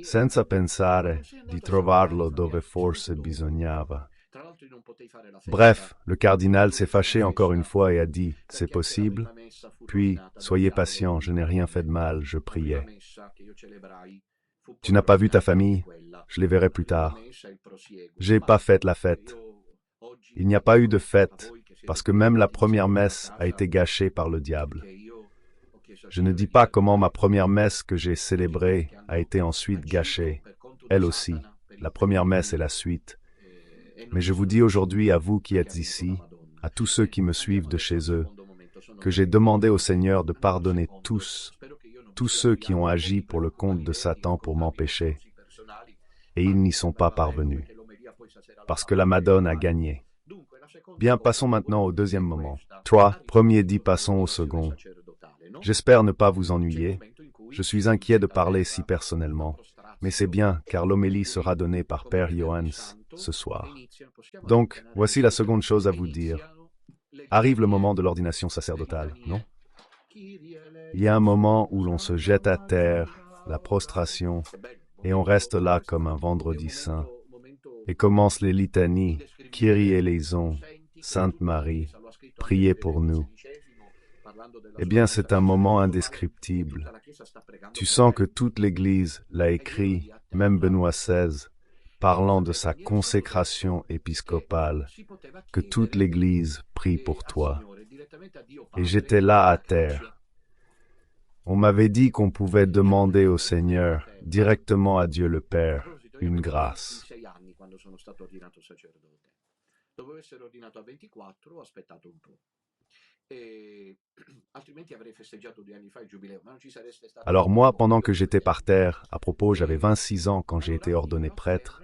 senza pensare di trovarlo dove forse bisognava. Bref, le cardinal s'est fâché encore une fois et a dit « C'est possible ?» Puis « Soyez patient, je n'ai rien fait de mal, je priais. » Tu n'as pas vu ta famille? Je les verrai plus tard. J'ai pas fait la fête. Il n'y a pas eu de fête, parce que même la première messe a été gâchée par le diable. Je ne dis pas comment ma première messe que j'ai célébrée a été ensuite gâchée. Elle aussi, la première messe et la suite. Mais je vous dis aujourd'hui à vous qui êtes ici, à tous ceux qui me suivent de chez eux, que j'ai demandé au Seigneur de pardonner tous ceux qui ont agi pour le compte de Satan pour m'empêcher, et ils n'y sont pas parvenus, parce que la Madone a gagné. Bien, passons maintenant au deuxième moment. 3. Premier dit, passons au second. J'espère ne pas vous ennuyer. Je suis inquiet de parler si personnellement, mais c'est bien, car l'homélie sera donnée par Père Johannes ce soir. Donc, voici la seconde chose à vous dire. Arrive le moment de l'ordination sacerdotale, non? Il y a un moment où l'on se jette à terre, la prostration, et on reste là comme un vendredi saint, et commencent les litanies, Kyrie eleison, Sainte Marie, priez pour nous. Eh bien, c'est un moment indescriptible. Tu sens que toute l'Église l'a écrit, même Benoît XVI, parlant de sa consécration épiscopale, que toute l'Église prie pour toi. Et j'étais là à terre. On m'avait dit qu'on pouvait demander au Seigneur, directement à Dieu le Père, une grâce. Alors moi, pendant que j'étais par terre, à propos, j'avais 26 ans quand j'ai été ordonné prêtre.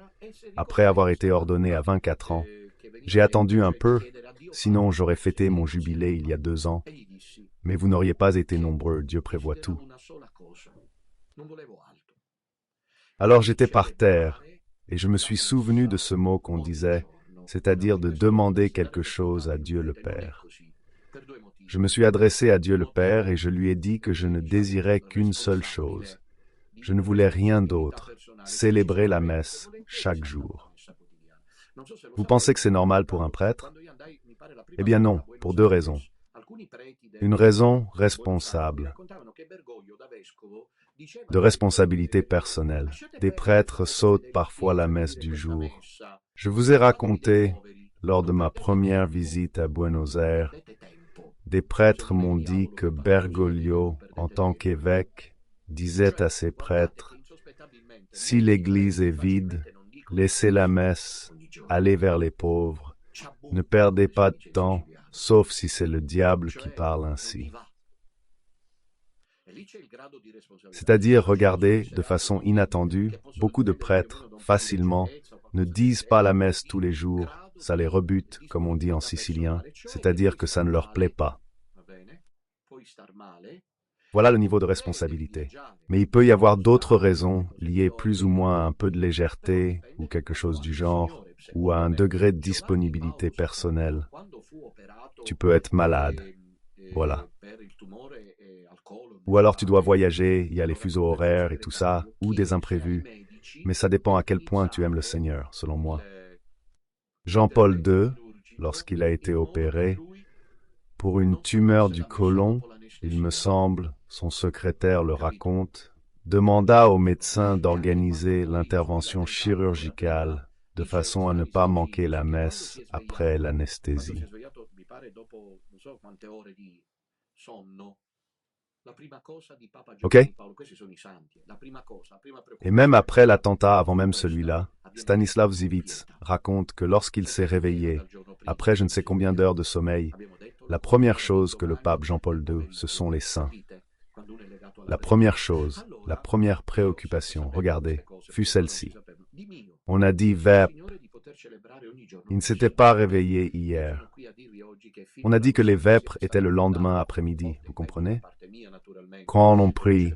Après avoir été ordonné à 24 ans, j'ai attendu un peu, sinon j'aurais fêté mon jubilé il y a 2 ans. Mais vous n'auriez pas été nombreux, Dieu prévoit tout. Alors j'étais par terre, et je me suis souvenu de ce mot qu'on disait, c'est-à-dire de demander quelque chose à Dieu le Père. Je me suis adressé à Dieu le Père et je lui ai dit que je ne désirais qu'une seule chose. Je ne voulais rien d'autre, célébrer la messe chaque jour. Vous pensez que c'est normal pour un prêtre? Eh bien non, pour 2 raisons. Une raison responsable, de responsabilité personnelle. Des prêtres sautent parfois la messe du jour. Je vous ai raconté, lors de ma première visite à Buenos Aires, des prêtres m'ont dit que Bergoglio, en tant qu'évêque, disait à ses prêtres, « Si l'église est vide, laissez la messe, allez vers les pauvres, ne perdez pas de temps, sauf si c'est le diable qui parle ainsi. » C'est-à-dire, regardez, de façon inattendue, beaucoup de prêtres, facilement, ne disent pas la messe tous les jours, ça les rebute, comme on dit en sicilien, c'est-à-dire que ça ne leur plaît pas. Voilà le niveau de responsabilité. Mais il peut y avoir d'autres raisons, liées plus ou moins à un peu de légèreté, ou quelque chose du genre, ou à un degré de disponibilité personnelle. Tu peux être malade. Voilà. Ou alors tu dois voyager, il y a les fuseaux horaires et tout ça, ou des imprévus. Mais ça dépend à quel point tu aimes le Seigneur, selon moi. Jean-Paul II, lorsqu'il a été opéré, pour une tumeur du côlon, il me semble, son secrétaire le raconte, demanda au médecin d'organiser l'intervention chirurgicale de façon à ne pas manquer la messe après l'anesthésie. Ok? Et même après l'attentat, avant même celui-là, Stanislav Zivits raconte que lorsqu'il s'est réveillé, après je ne sais combien d'heures de sommeil, la première chose que le pape Jean-Paul II, ce sont les saints. La première chose, la première préoccupation, regardez, fut celle-ci. On a dit vêpres. Il ne s'était pas réveillé hier. On a dit que les vêpres étaient le lendemain après-midi, vous comprenez? Quand on prie,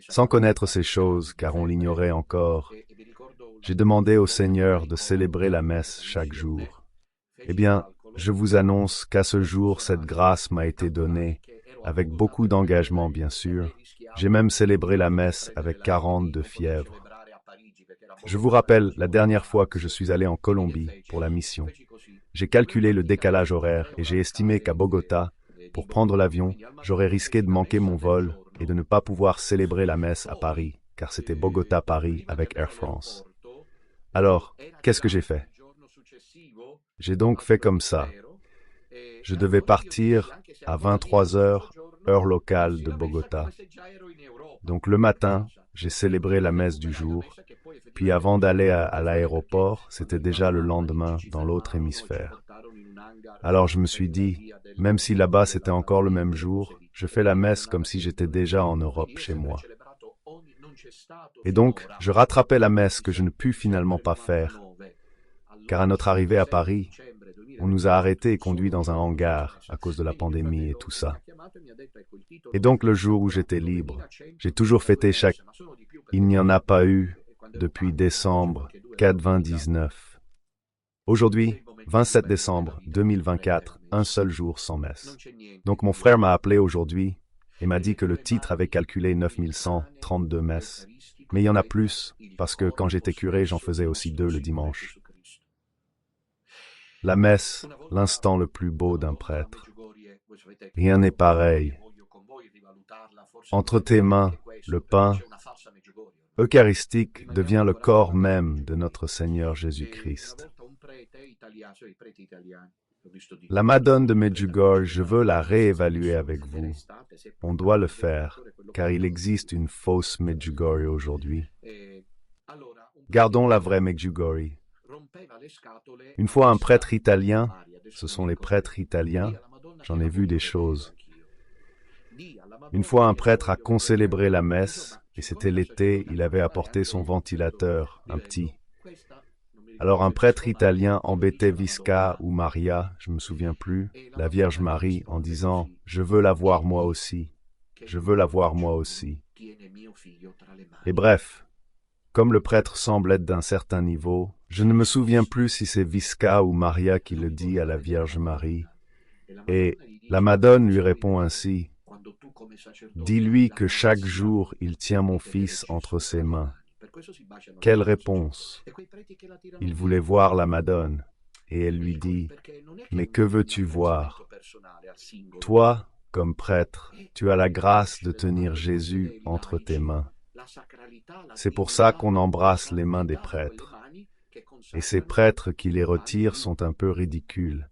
sans connaître ces choses, car on l'ignorait encore, j'ai demandé au Seigneur de célébrer la messe chaque jour. Eh bien, je vous annonce qu'à ce jour, cette grâce m'a été donnée, avec beaucoup d'engagement, bien sûr. J'ai même célébré la messe avec 40 de fièvre. Je vous rappelle la dernière fois que je suis allé en Colombie pour la mission. J'ai calculé le décalage horaire et j'ai estimé qu'à Bogota, pour prendre l'avion, j'aurais risqué de manquer mon vol et de ne pas pouvoir célébrer la messe à Paris, car c'était Bogota-Paris avec Air France. Alors, qu'est-ce que j'ai fait? J'ai donc fait comme ça. Je devais partir à 23 heures, heure locale de Bogota. Donc le matin, j'ai célébré la messe du jour, puis avant d'aller à l'aéroport, c'était déjà le lendemain dans l'autre hémisphère. Alors je me suis dit, même si là-bas c'était encore le même jour, je fais la messe comme si j'étais déjà en Europe chez moi. Et donc, je rattrapais la messe que je ne pus finalement pas faire, car à notre arrivée à Paris, on nous a arrêtés et conduits dans un hangar à cause de la pandémie et tout ça. Et donc le jour où j'étais libre, j'ai toujours fêté chaque... Il n'y en a pas eu depuis décembre 99. Aujourd'hui, 27 décembre 2024, un seul jour sans messe. Donc mon frère m'a appelé aujourd'hui et m'a dit que le titre avait calculé 9132 messes. Mais il y en a plus, parce que quand j'étais curé, j'en faisais aussi 2 le dimanche. La messe, l'instant le plus beau d'un prêtre. Rien n'est pareil. Entre tes mains, le pain eucharistique devient le corps même de notre Seigneur Jésus-Christ. La Madone de Medjugorje, je veux la réévaluer avec vous. On doit le faire, car il existe une fausse Medjugorje aujourd'hui. Gardons la vraie Medjugorje. Une fois un prêtre italien, ce sont les prêtres italiens, j'en ai vu des choses. Une fois un prêtre a concélébré la messe, et c'était l'été, il avait apporté son ventilateur, un petit. Alors un prêtre italien embêtait Visca ou Maria, je me souviens plus, la Vierge Marie, en disant « Je veux la voir moi aussi, je veux la voir moi aussi ». Et bref, comme le prêtre semble être d'un certain niveau, je ne me souviens plus si c'est Visca ou Maria qui le dit à la Vierge Marie, et la Madone lui répond ainsi, « Dis-lui que chaque jour il tient mon fils entre ses mains. » Quelle réponse! Il voulait voir la Madone, et elle lui dit, « Mais que veux-tu voir? Toi, comme prêtre, tu as la grâce de tenir Jésus entre tes mains. » C'est pour ça qu'on embrasse les mains des prêtres. Et ces prêtres qui les retirent sont un peu ridicules,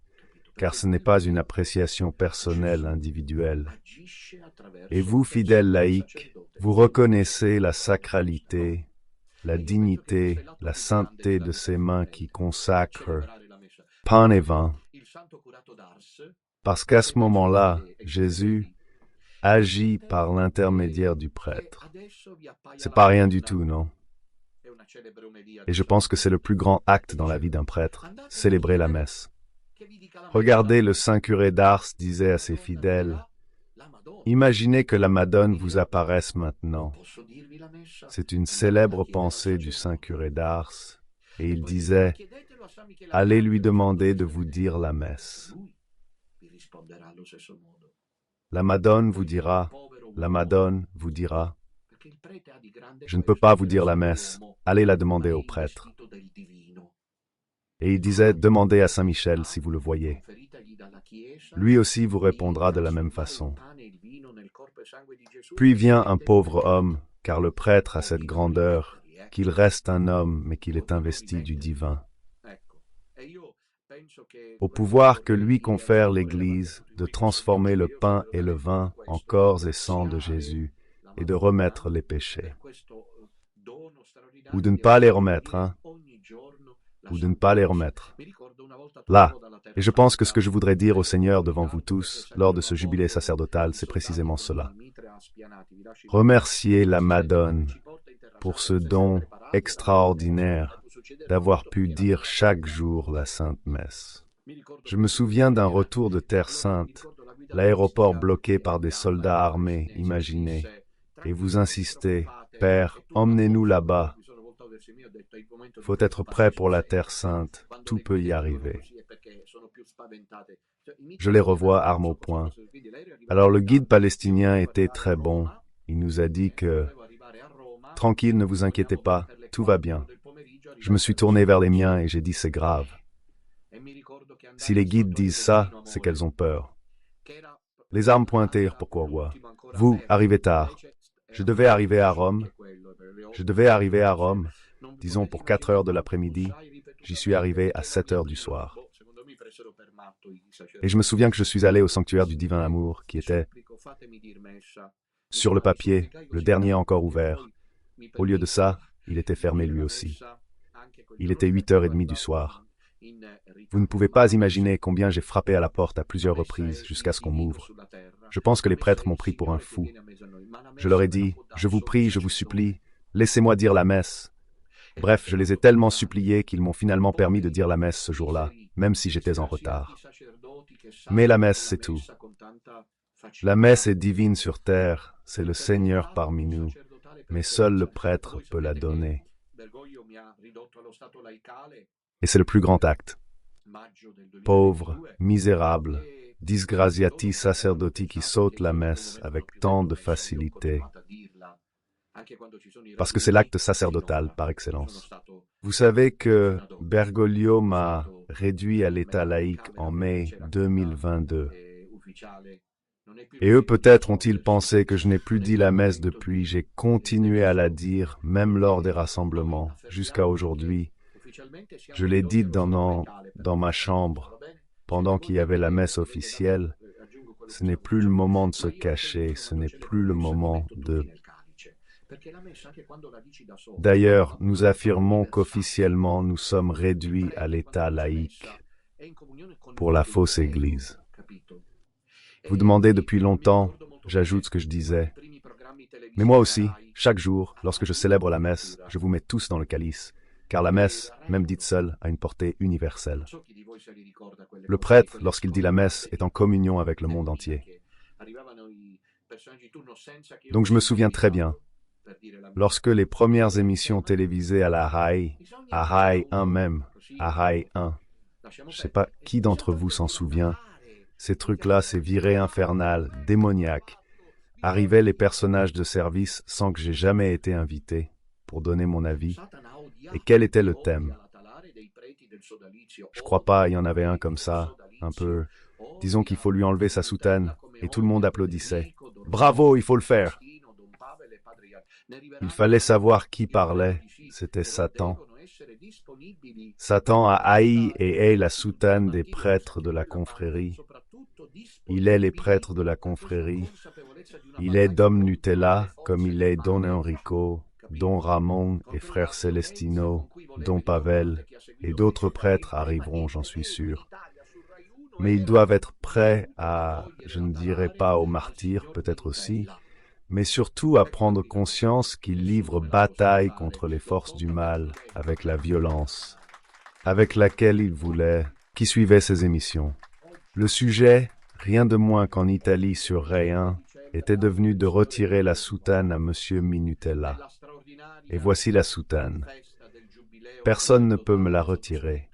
car ce n'est pas une appréciation personnelle, individuelle. Et vous, fidèles laïcs, vous reconnaissez la sacralité, la dignité, la sainteté de ces mains qui consacrent pain et vin, parce qu'à ce moment-là, Jésus agit par l'intermédiaire du prêtre. C'est pas rien du tout, non? Et je pense que c'est le plus grand acte dans la vie d'un prêtre, célébrer la messe. Regardez, le saint curé d'Ars disait à ses fidèles, « Imaginez que la Madone vous apparaisse maintenant. » C'est une célèbre pensée du saint curé d'Ars, et il disait, « Allez lui demander de vous dire la messe. » La Madone vous dira, la Madone vous dira, « Je ne peux pas vous dire la messe, allez la demander au prêtre. » Et il disait, « Demandez à Saint Michel si vous le voyez. Lui aussi vous répondra de la même façon. » Puis vient un pauvre homme, car le prêtre a cette grandeur, qu'il reste un homme, mais qu'il est investi du divin. Au pouvoir que lui confère l'Église de transformer le pain et le vin en corps et sang de Jésus et de remettre les péchés. Ou de ne pas les remettre, hein? Ou de ne pas les remettre. Là, et je pense que ce que je voudrais dire au Seigneur devant vous tous, lors de ce jubilé sacerdotal, c'est précisément cela. Remerciez la Madone pour ce don extraordinaire d'avoir pu dire chaque jour la Sainte Messe. Je me souviens d'un retour de Terre Sainte, l'aéroport bloqué par des soldats armés, imaginez, et vous insistez, « Père, emmenez-nous là-bas. Faut être prêt pour la Terre Sainte, tout peut y arriver. » Je les revois, armes au poing. Alors le guide palestinien était très bon. Il nous a dit que « Tranquille, ne vous inquiétez pas, tout va bien. » Je me suis tourné vers les miens et j'ai dit « C'est grave. » Si les guides disent ça, c'est qu'elles ont peur. Les armes pointées pour Courroie. Vous, arrivez tard. Je devais arriver à Rome. Disons pour 4 heures de l'après-midi. J'y suis arrivé à 7 heures du soir. Et je me souviens que je suis allé au sanctuaire du Divin Amour, qui était, sur le papier, le dernier encore ouvert. Au lieu de ça, il était fermé lui aussi. Il était 8h30 du soir. Vous ne pouvez pas imaginer combien j'ai frappé à la porte à plusieurs reprises jusqu'à ce qu'on m'ouvre. Je pense que les prêtres m'ont pris pour un fou. Je leur ai dit, « Je vous prie, je vous supplie, laissez-moi dire la messe. » Bref, je les ai tellement suppliés qu'ils m'ont finalement permis de dire la messe ce jour-là, même si j'étais en retard. Mais la messe, c'est tout. La messe est divine sur terre, c'est le Seigneur parmi nous, mais seul le prêtre peut la donner. Et c'est le plus grand acte. Pauvre, misérable, disgraziati sacerdoti qui sautent la messe avec tant de facilité. Parce que c'est l'acte sacerdotal par excellence. Vous savez que Bergoglio m'a réduit à l'état laïque en mai 2022. Et eux peut-être ont-ils pensé que je n'ai plus dit la messe depuis, j'ai continué à la dire, même lors des rassemblements, jusqu'à aujourd'hui. Je l'ai dite dans ma chambre, pendant qu'il y avait la messe officielle. Ce n'est plus le moment de se cacher, ce n'est plus le moment de... D'ailleurs, nous affirmons qu'officiellement nous sommes réduits à l'état laïque pour la fausse Église. Vous demandez depuis longtemps, j'ajoute ce que je disais. Mais moi aussi, chaque jour, lorsque je célèbre la messe, je vous mets tous dans le calice, car la messe, même dite seule, a une portée universelle. Le prêtre, lorsqu'il dit la messe, est en communion avec le monde entier. Donc je me souviens très bien, lorsque les premières émissions télévisées à Rai 1 même, à Rai 1, je ne sais pas qui d'entre vous s'en souvient, ces trucs-là, ces virées infernales, démoniaques, arrivaient les personnages de service sans que j'ai jamais été invité pour donner mon avis. Et quel était le thème? Je crois pas, il y en avait un comme ça, un peu... Disons qu'il faut lui enlever sa soutane, et tout le monde applaudissait. Bravo, il faut le faire! Il fallait savoir qui parlait, c'était Satan. Satan a haï et est la soutane des prêtres de la confrérie. Il est les prêtres de la confrérie. Il est Dom Nutella, comme il est Don Enrico, Don Ramon et Frère Celestino, Don Pavel, et d'autres prêtres arriveront, j'en suis sûr. mais ils doivent être prêts à, je ne dirais pas au martyr, peut-être aussi, mais surtout à prendre conscience qu'ils livrent bataille contre les forces du mal avec la violence avec laquelle ils voulaient, qui suivait ces émissions. Le sujet, rien de moins qu'en Italie sur Rai 1, était devenu de retirer la soutane à Monsieur Minutella. Et voici la soutane. Personne ne peut me la retirer.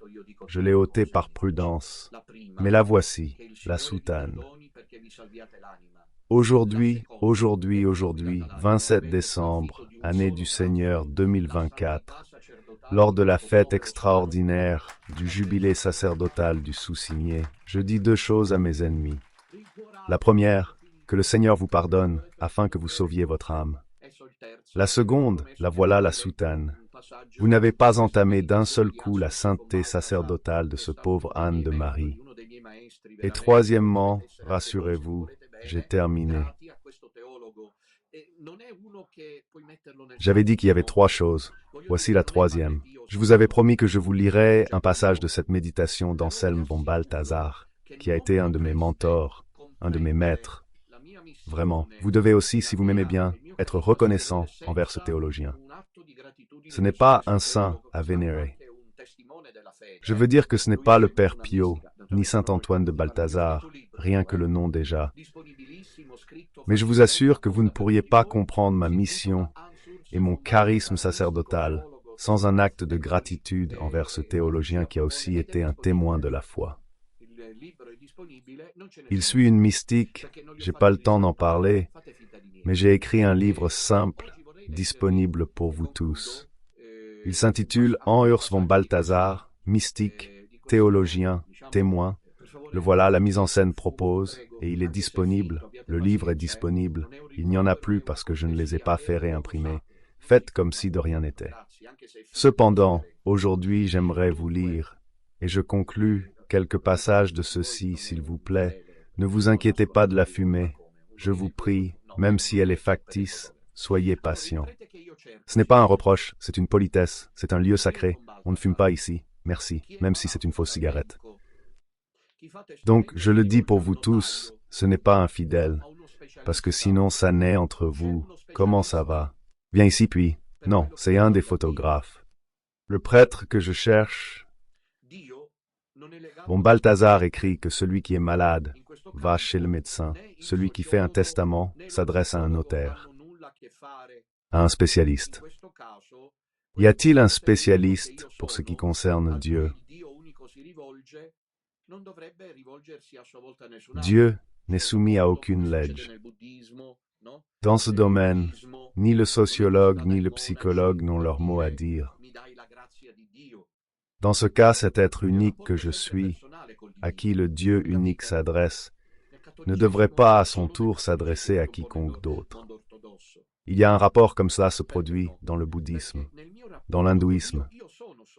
Je l'ai ôtée par prudence. Mais la voici, la soutane. Aujourd'hui, 27 décembre, année du Seigneur 2024, lors de la fête extraordinaire du jubilé sacerdotal du sous-signé, je dis deux choses à mes ennemis. La première, que le Seigneur vous pardonne afin que vous sauviez votre âme. La seconde, la voilà la soutane. Vous n'avez pas entamé d'un seul coup la sainteté sacerdotale de ce pauvre âne de Marie. Et troisièmement, rassurez-vous, j'ai terminé. J'avais dit qu'il y avait trois choses. Voici la troisième. Je vous avais promis que je vous lirais un passage de cette méditation d'Anselme von Balthasar, qui a été un de mes mentors, un de mes maîtres. Vraiment, vous devez aussi, si vous m'aimez bien, être reconnaissant envers ce théologien. Ce n'est pas un saint à vénérer. Je veux dire que ce n'est pas le Père Pio, ni saint Antoine de Balthasar, rien que le nom déjà. Mais je vous assure que vous ne pourriez pas comprendre ma mission et mon charisme sacerdotal sans un acte de gratitude envers ce théologien qui a aussi été un témoin de la foi. Il suit une mystique, j'ai pas le temps d'en parler, mais j'ai écrit un livre simple, disponible pour vous tous. Il s'intitule En Urs von Balthasar, mystique, théologien, témoin. Le voilà, la mise en scène propose, et il est disponible, le livre est disponible, il n'y en a plus parce que je ne les ai pas fait réimprimer. Faites comme si de rien n'était. Cependant, aujourd'hui j'aimerais vous lire, et je conclus quelques passages de ceci, s'il vous plaît. Ne vous inquiétez pas de la fumée, je vous prie, même si elle est factice, soyez patient. Ce n'est pas un reproche, c'est une politesse, c'est un lieu sacré, on ne fume pas ici, merci, même si c'est une fausse cigarette. Donc, je le dis pour vous tous, ce n'est pas infidèle, parce que sinon ça naît entre vous. Comment ça va? Viens ici puis. Non, c'est un des photographes. Le prêtre que je cherche. Bon, Balthasar écrit que celui qui est malade va chez le médecin. Celui qui fait un testament s'adresse à un notaire, à un spécialiste. Y a-t-il un spécialiste pour ce qui concerne Dieu? Dieu n'est soumis à aucune lege. Dans ce domaine, ni le sociologue ni le psychologue n'ont leur mot à dire. Dans ce cas, cet être unique que je suis, à qui le Dieu unique s'adresse, ne devrait pas à son tour s'adresser à quiconque d'autre. Il y a un rapport comme cela se produit dans le bouddhisme, dans l'hindouisme.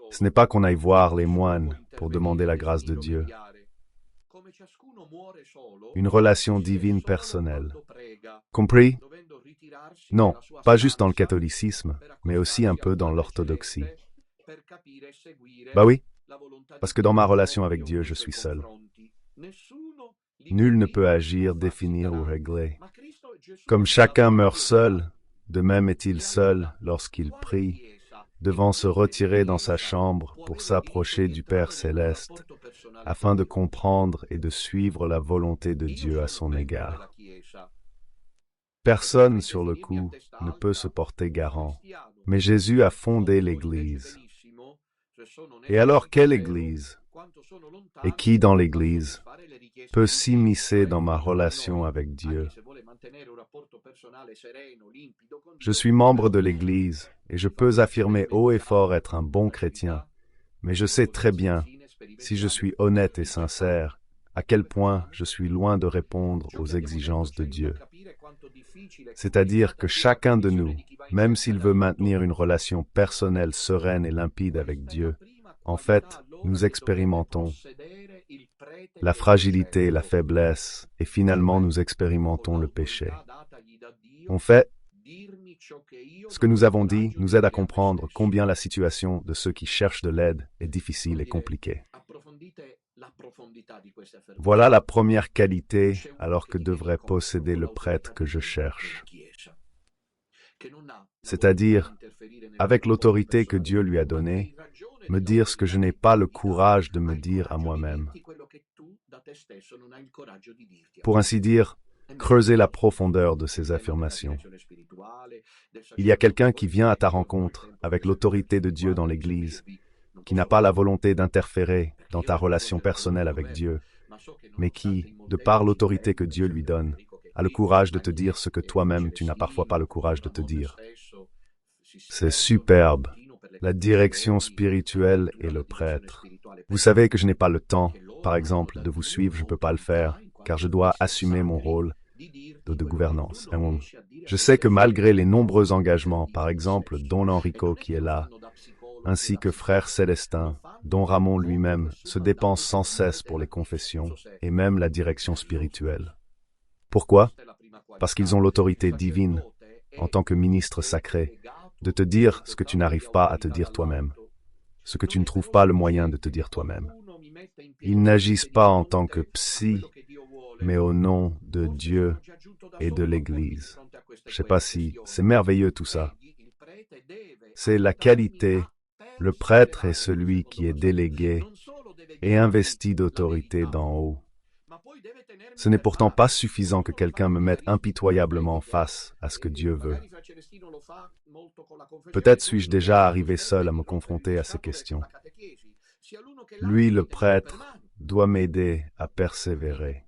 Ce n'est pas qu'on aille voir les moines pour demander la grâce de Dieu. Une relation divine personnelle. Compris? Non, pas juste dans le catholicisme, mais aussi un peu dans l'orthodoxie. Bah oui, parce que dans ma relation avec Dieu, je suis seul. Nul ne peut agir, définir ou régler. Comme chacun meurt seul, de même est-il seul lorsqu'il prie, devant se retirer dans sa chambre pour s'approcher du Père céleste, afin de comprendre et de suivre la volonté de Dieu à son égard. Personne, sur le coup, ne peut se porter garant, mais Jésus a fondé l'Église. Et alors, quelle Église? Et qui dans l'Église peut s'immiscer dans ma relation avec Dieu? Je suis membre de l'Église, et je peux affirmer haut et fort être un bon chrétien, mais je sais très bien, si je suis honnête et sincère, à quel point je suis loin de répondre aux exigences de Dieu. C'est-à-dire que chacun de nous, même s'il veut maintenir une relation personnelle sereine et limpide avec Dieu, en fait, nous expérimentons la fragilité, la faiblesse, et finalement nous expérimentons le péché. En fait, ce que nous avons dit nous aide à comprendre combien la situation de ceux qui cherchent de l'aide est difficile et compliquée. Voilà la première qualité alors que devrait posséder le prêtre que je cherche. C'est-à-dire, avec l'autorité que Dieu lui a donnée, me dire ce que je n'ai pas le courage de me dire à moi-même. Pour ainsi dire, creuser la profondeur de ces affirmations. Il y a quelqu'un qui vient à ta rencontre avec l'autorité de Dieu dans l'Église, qui n'a pas la volonté d'interférer dans ta relation personnelle avec Dieu, mais qui, de par l'autorité que Dieu lui donne, a le courage de te dire ce que toi-même tu n'as parfois pas le courage de te dire. C'est superbe. La direction spirituelle et le prêtre. Vous savez que je n'ai pas le temps, par exemple, de vous suivre, je ne peux pas le faire, car je dois assumer mon rôle de gouvernance. Je sais que malgré les nombreux engagements, par exemple, Don Enrico qui est là, ainsi que Frère Célestin, Don Ramon lui-même, se dépense sans cesse pour les confessions et même la direction spirituelle. Pourquoi? Parce qu'ils ont l'autorité divine, en tant que ministre sacré, de te dire ce que tu n'arrives pas à te dire toi-même, ce que tu ne trouves pas le moyen de te dire toi-même. Ils n'agissent pas en tant que psy, mais au nom de Dieu et de l'Église. Je ne sais pas si c'est merveilleux tout ça. C'est la qualité. Le prêtre est celui qui est délégué et investi d'autorité d'en haut. Ce n'est pourtant pas suffisant que quelqu'un me mette impitoyablement face à ce que Dieu veut. Peut-être suis-je déjà arrivé seul à me confronter à ces questions. Lui, le prêtre, doit m'aider à persévérer.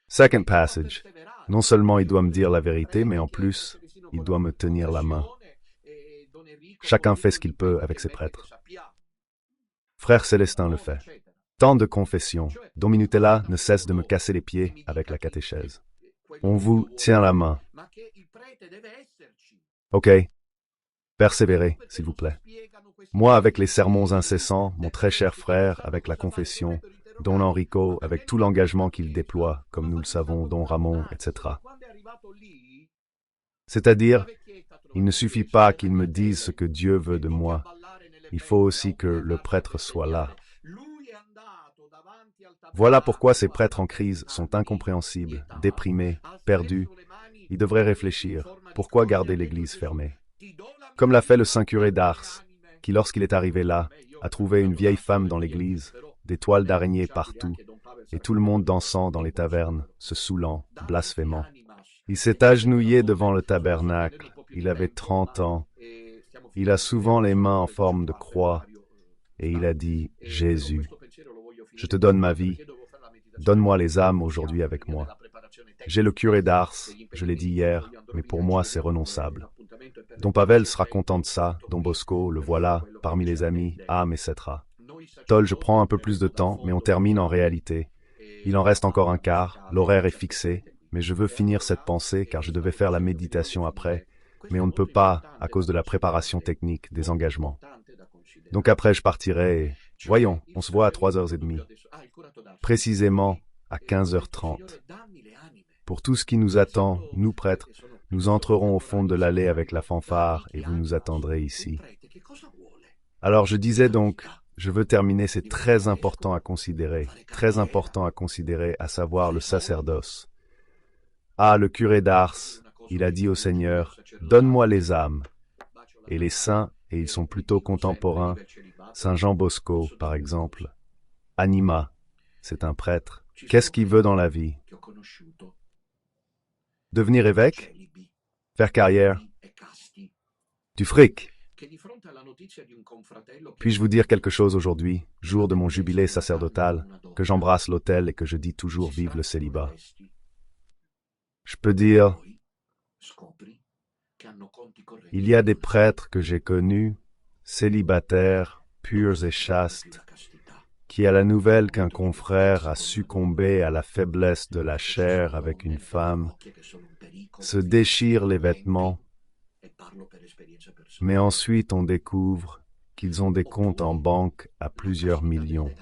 Second passage. Non seulement il doit me dire la vérité, mais en plus, il doit me tenir la main. Chacun fait ce qu'il peut avec ses prêtres. Frère Célestin le fait. Tant de confessions, Don Minutella ne cesse de me casser les pieds avec la catéchèse. On vous tient la main. Ok. Persévérez, s'il vous plaît. Moi, avec les sermons incessants, mon très cher frère, avec la confession, Don Enrico, avec tout l'engagement qu'il déploie, comme nous le savons, Don Ramon, etc. C'est-à-dire, il ne suffit pas qu'il me dise ce que Dieu veut de moi. Il faut aussi que le prêtre soit là. Voilà pourquoi ces prêtres en crise sont incompréhensibles, déprimés, perdus. Ils devraient réfléchir. Pourquoi garder l'église fermée? Comme l'a fait le saint curé d'Ars, qui lorsqu'il est arrivé là, a trouvé une vieille femme dans l'église, des toiles d'araignée partout, et tout le monde dansant dans les tavernes, se saoulant, blasphémant. Il s'est agenouillé devant le tabernacle, il avait 30 ans, il a souvent les mains en forme de croix, et il a dit, « Jésus, je te donne ma vie, donne-moi les âmes aujourd'hui avec moi. J'ai le curé d'Ars, je l'ai dit hier, mais pour moi c'est renonçable. Don Pavel sera content de ça, Don Bosco, le voilà, parmi les amis, âme, etc. Toll, je prends un peu plus de temps, mais on termine en réalité. Il en reste encore un quart, l'horaire est fixé, mais je veux finir cette pensée car je devais faire la méditation après, mais on ne peut pas à cause de la préparation technique des engagements. Donc après je partirai et, voyons, on se voit à 3h30, précisément à 15h30. Pour tout ce qui nous attend, nous prêtres, nous entrerons au fond de l'allée avec la fanfare et vous nous attendrez ici. Alors je disais donc, je veux terminer, c'est très important à considérer, à savoir le sacerdoce. Ah, le curé d'Ars, il a dit au Seigneur, « Donne-moi les âmes. » Et les saints, et ils sont plutôt contemporains, Saint Jean Bosco, par exemple. Anima, c'est un prêtre. Qu'est-ce qu'il veut dans la vie? Devenir évêque? Faire carrière? Du fric? Puis-je vous dire quelque chose aujourd'hui, jour de mon jubilé sacerdotal, que j'embrasse l'autel et que je dis toujours vive le célibat? Je peux dire, il y a des prêtres que j'ai connus, célibataires, purs et chastes, qui à la nouvelle qu'un confrère a succombé à la faiblesse de la chair avec une femme, se déchirent les vêtements, mais ensuite on découvre qu'ils ont des comptes en banque à plusieurs millions.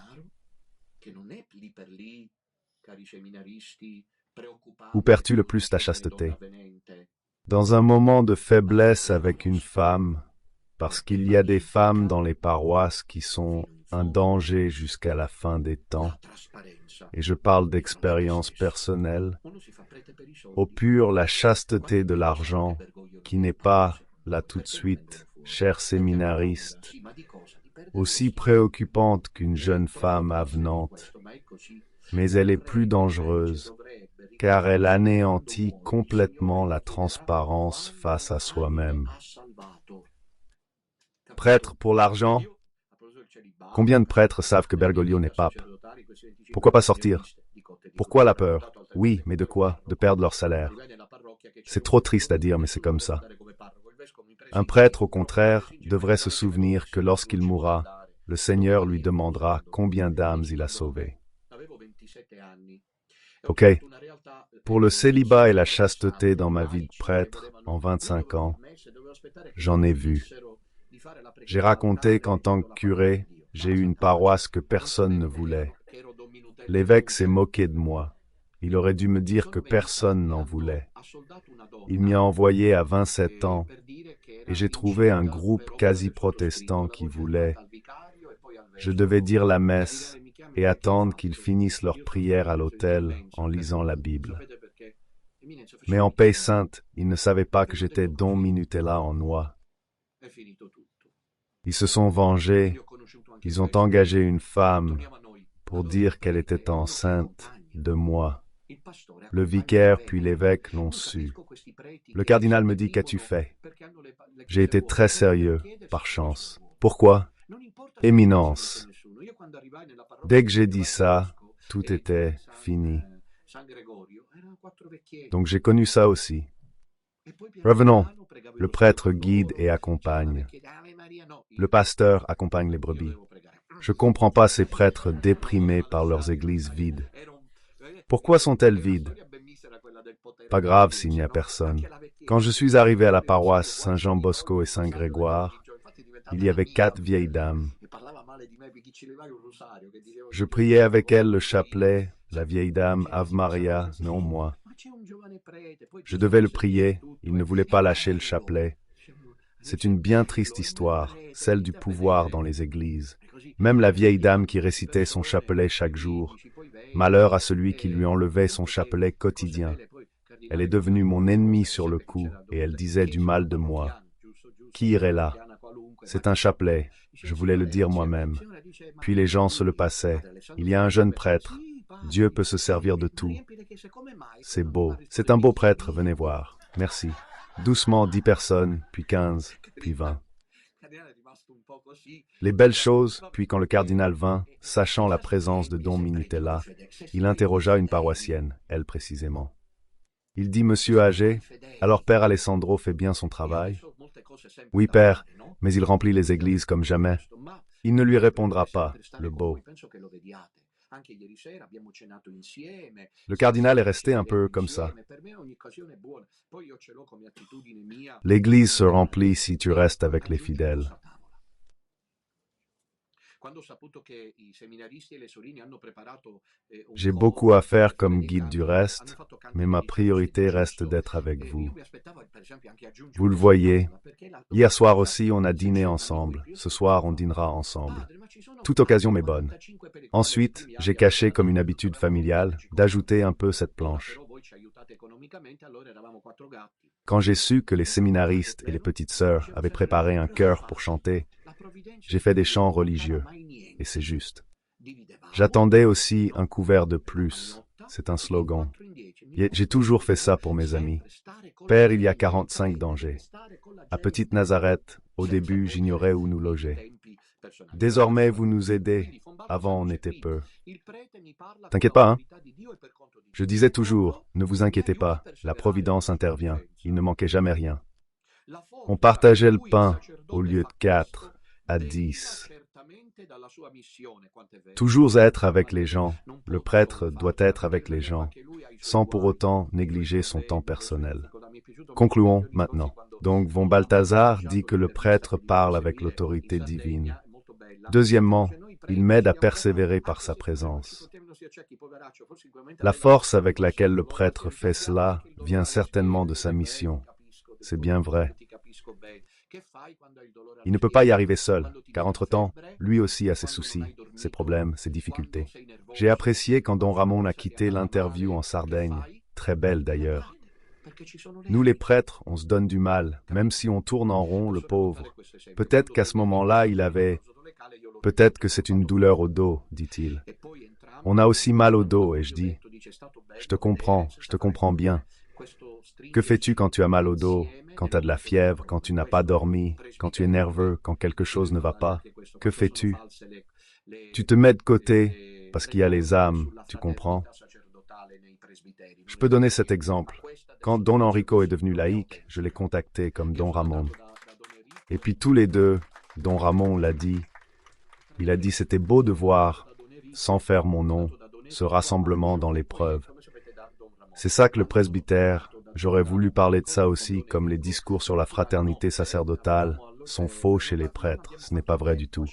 Où perds-tu le plus ta chasteté? Dans un moment de faiblesse avec une femme, parce qu'il y a des femmes dans les paroisses qui sont un danger jusqu'à la fin des temps, et je parle d'expérience personnelle, au pur la chasteté de l'argent, qui n'est pas, là tout de suite, cher séminariste, aussi préoccupante qu'une jeune femme avenante, mais elle est plus dangereuse, car elle anéantit complètement la transparence face à soi-même. Prêtre pour l'argent? Combien de prêtres savent que Bergoglio n'est pape? Pourquoi pas sortir? Pourquoi la peur? Oui, mais de quoi? De perdre leur salaire. C'est trop triste à dire, mais c'est comme ça. Un prêtre, au contraire, devrait se souvenir que lorsqu'il mourra, le Seigneur lui demandera combien d'âmes il a sauvées. Ok. Pour le célibat et la chasteté dans ma vie de prêtre, en 25 ans, j'en ai vu. J'ai raconté qu'en tant que curé, j'ai eu une paroisse que personne ne voulait. L'évêque s'est moqué de moi. Il aurait dû me dire que personne n'en voulait. Il m'y a envoyé à 27 ans, et j'ai trouvé un groupe quasi protestant qui voulait. Je devais dire la messe et attendre qu'ils finissent leur prière à l'autel en lisant la Bible. Mais en paix sainte, ils ne savaient pas que j'étais Don Minutella en noix. Ils se sont vengés, ils ont engagé une femme pour dire qu'elle était enceinte de moi. Le vicaire puis l'évêque l'ont su. Le cardinal me dit: qu'as-tu fait? J'ai été très sérieux, par chance. Pourquoi? Éminence. Dès que j'ai dit ça, tout était fini. Donc j'ai connu ça aussi. Revenons. Le prêtre guide et accompagne. Le pasteur accompagne les brebis. Je ne comprends pas ces prêtres déprimés par leurs églises vides. Pourquoi sont-elles vides? Pas grave s'il n'y a personne. Quand je suis arrivé à la paroisse Saint-Jean-Bosco et Saint-Grégoire, il y avait 4 vieilles dames. Je priais avec elles le chapelet, la vieille dame Ave Maria, non moi. Je devais le prier, il ne voulait pas lâcher le chapelet. C'est une bien triste histoire, celle du pouvoir dans les églises. Même la vieille dame qui récitait son chapelet chaque jour, malheur à celui qui lui enlevait son chapelet quotidien. Elle est devenue mon ennemie sur le coup, et elle disait du mal de moi. Qui irait là? C'est un chapelet, je voulais le dire moi-même. Puis les gens se le passaient. Il y a un jeune prêtre. Dieu peut se servir de tout. C'est beau. C'est un beau prêtre, venez voir. Merci. Doucement 10 personnes, puis 15, puis 20. Les belles choses, puis quand le cardinal vint, sachant la présence de Don Minutella, il interrogea une paroissienne, elle précisément. Il dit: Monsieur âgé, alors Père Alessandro fait bien son travail? Oui, Père, mais il remplit les églises comme jamais. Il ne lui répondra pas, le beau. Le cardinal est resté un peu comme ça. L'église se remplit si tu restes avec les fidèles. J'ai beaucoup à faire comme guide du reste, mais ma priorité reste d'être avec vous. Vous le voyez, hier soir aussi on a dîné ensemble, ce soir on dînera ensemble. Toute occasion m'est bonne. Ensuite, j'ai caché comme une habitude familiale d'ajouter un peu cette planche. Quand j'ai su que les séminaristes et les petites sœurs avaient préparé un chœur pour chanter, j'ai fait des chants religieux, et c'est juste. J'attendais aussi un couvert de plus, c'est un slogan. J'ai toujours fait ça pour mes amis. Père, il y a 45 dangers. À Petite Nazareth, au début, j'ignorais où nous loger. Désormais, vous nous aidez. Avant, on était peu. T'inquiète pas, hein? Je disais toujours, ne vous inquiétez pas, la Providence intervient. Il ne manquait jamais rien. On partageait le pain au lieu de 4 à 10. Toujours être avec les gens. Le prêtre doit être avec les gens, sans pour autant négliger son temps personnel. Concluons maintenant. Donc, von Balthasar dit que le prêtre parle avec l'autorité divine. Deuxièmement, il m'aide à persévérer par sa présence. La force avec laquelle le prêtre fait cela vient certainement de sa mission. C'est bien vrai. Il ne peut pas y arriver seul, car entre-temps, lui aussi a ses soucis, ses problèmes, ses difficultés. J'ai apprécié quand Don Ramon a quitté l'interview en Sardaigne, très belle d'ailleurs. Nous les prêtres, on se donne du mal, même si on tourne en rond, le pauvre. Peut-être qu'à ce moment-là, il avait... Peut-être que c'est une douleur au dos, dit-il. On a aussi mal au dos, et je dis, je te comprends bien. Que fais-tu quand tu as mal au dos, quand tu as de la fièvre, quand tu n'as pas dormi, quand tu es nerveux, quand quelque chose ne va pas? Que fais-tu? Tu te mets de côté, parce qu'il y a les âmes, tu comprends? Je peux donner cet exemple. Quand Don Enrico est devenu laïque, je l'ai contacté comme Don Ramon. Et puis tous les deux, Don Ramon l'a dit, il a dit c'était beau de voir, sans faire mon nom, ce rassemblement dans l'épreuve. C'est ça que le presbytère, j'aurais voulu parler de ça aussi, comme les discours sur la fraternité sacerdotale sont faux chez les prêtres, ce n'est pas vrai du tout.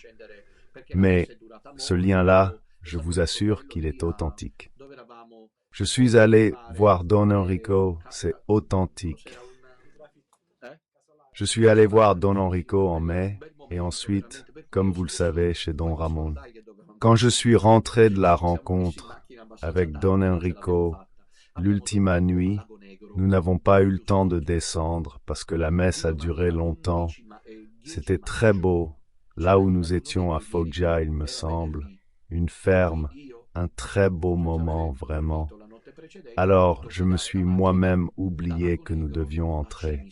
Mais ce lien-là, je vous assure qu'il est authentique. Je suis allé voir Don Enrico, c'est authentique. Je suis allé voir Don Enrico en mai, et ensuite, comme vous le savez, chez Don Ramon. Quand je suis rentré de la rencontre avec Don Enrico, l'ultima nuit, nous n'avons pas eu le temps de descendre parce que la messe a duré longtemps. C'était très beau, là où nous étions à Foggia, il me semble, une ferme, un très beau moment, vraiment. Alors, je me suis moi-même oublié que nous devions entrer.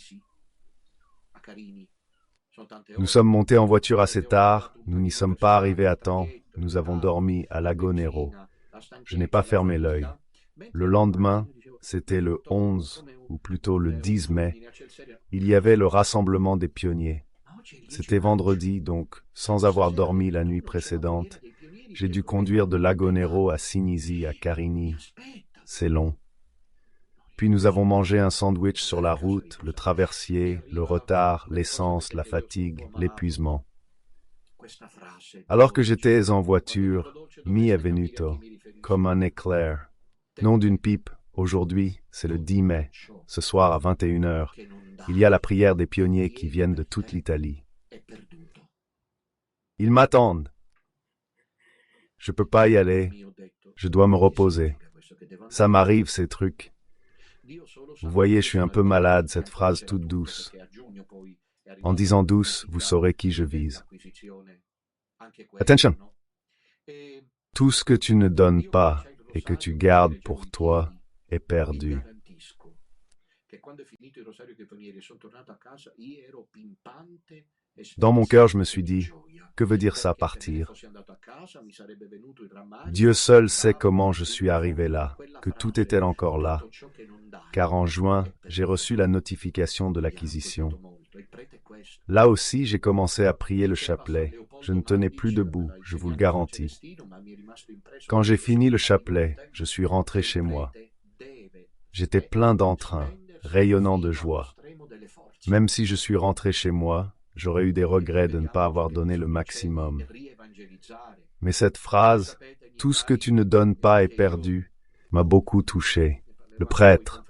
Nous sommes montés en voiture assez tard, nous n'y sommes pas arrivés à temps, nous avons dormi à Lago Nero. Je n'ai pas fermé l'œil. Le lendemain, c'était le 11, ou plutôt le 10 mai, il y avait le rassemblement des pionniers. C'était vendredi, donc, sans avoir dormi la nuit précédente, j'ai dû conduire de Lago Nero à Sinisi, à Carini. C'est long. Puis nous avons mangé un sandwich sur la route, le traversier, le retard, l'essence, la fatigue, l'épuisement. Alors que j'étais en voiture, mi è venuto, comme un éclair. Nom d'une pipe, aujourd'hui, c'est le 10 mai. Ce soir à 21h, il y a la prière des pionniers qui viennent de toute l'Italie. Ils m'attendent. Je peux pas y aller. Je dois me reposer. Ça m'arrive, ces trucs. Vous voyez, je suis un peu malade, cette phrase toute douce. En disant douce, vous saurez qui je vise. Attention! Tout ce que tu ne donnes pas et que tu gardes pour toi est perdu. Dans mon cœur, je me suis dit, que veut dire ça, partir? Dieu seul sait comment je suis arrivé là, que tout était encore là, car en juin, j'ai reçu la notification de l'acquisition. Là aussi, j'ai commencé à prier le chapelet. Je ne tenais plus debout, je vous le garantis. Quand j'ai fini le chapelet, je suis rentré chez moi. J'étais plein d'entrain, rayonnant de joie. Même si je suis rentré chez moi, j'aurais eu des regrets de ne pas avoir donné le maximum. Mais cette phrase, « Tout ce que tu ne donnes pas est perdu », m'a beaucoup touché. Le prêtre.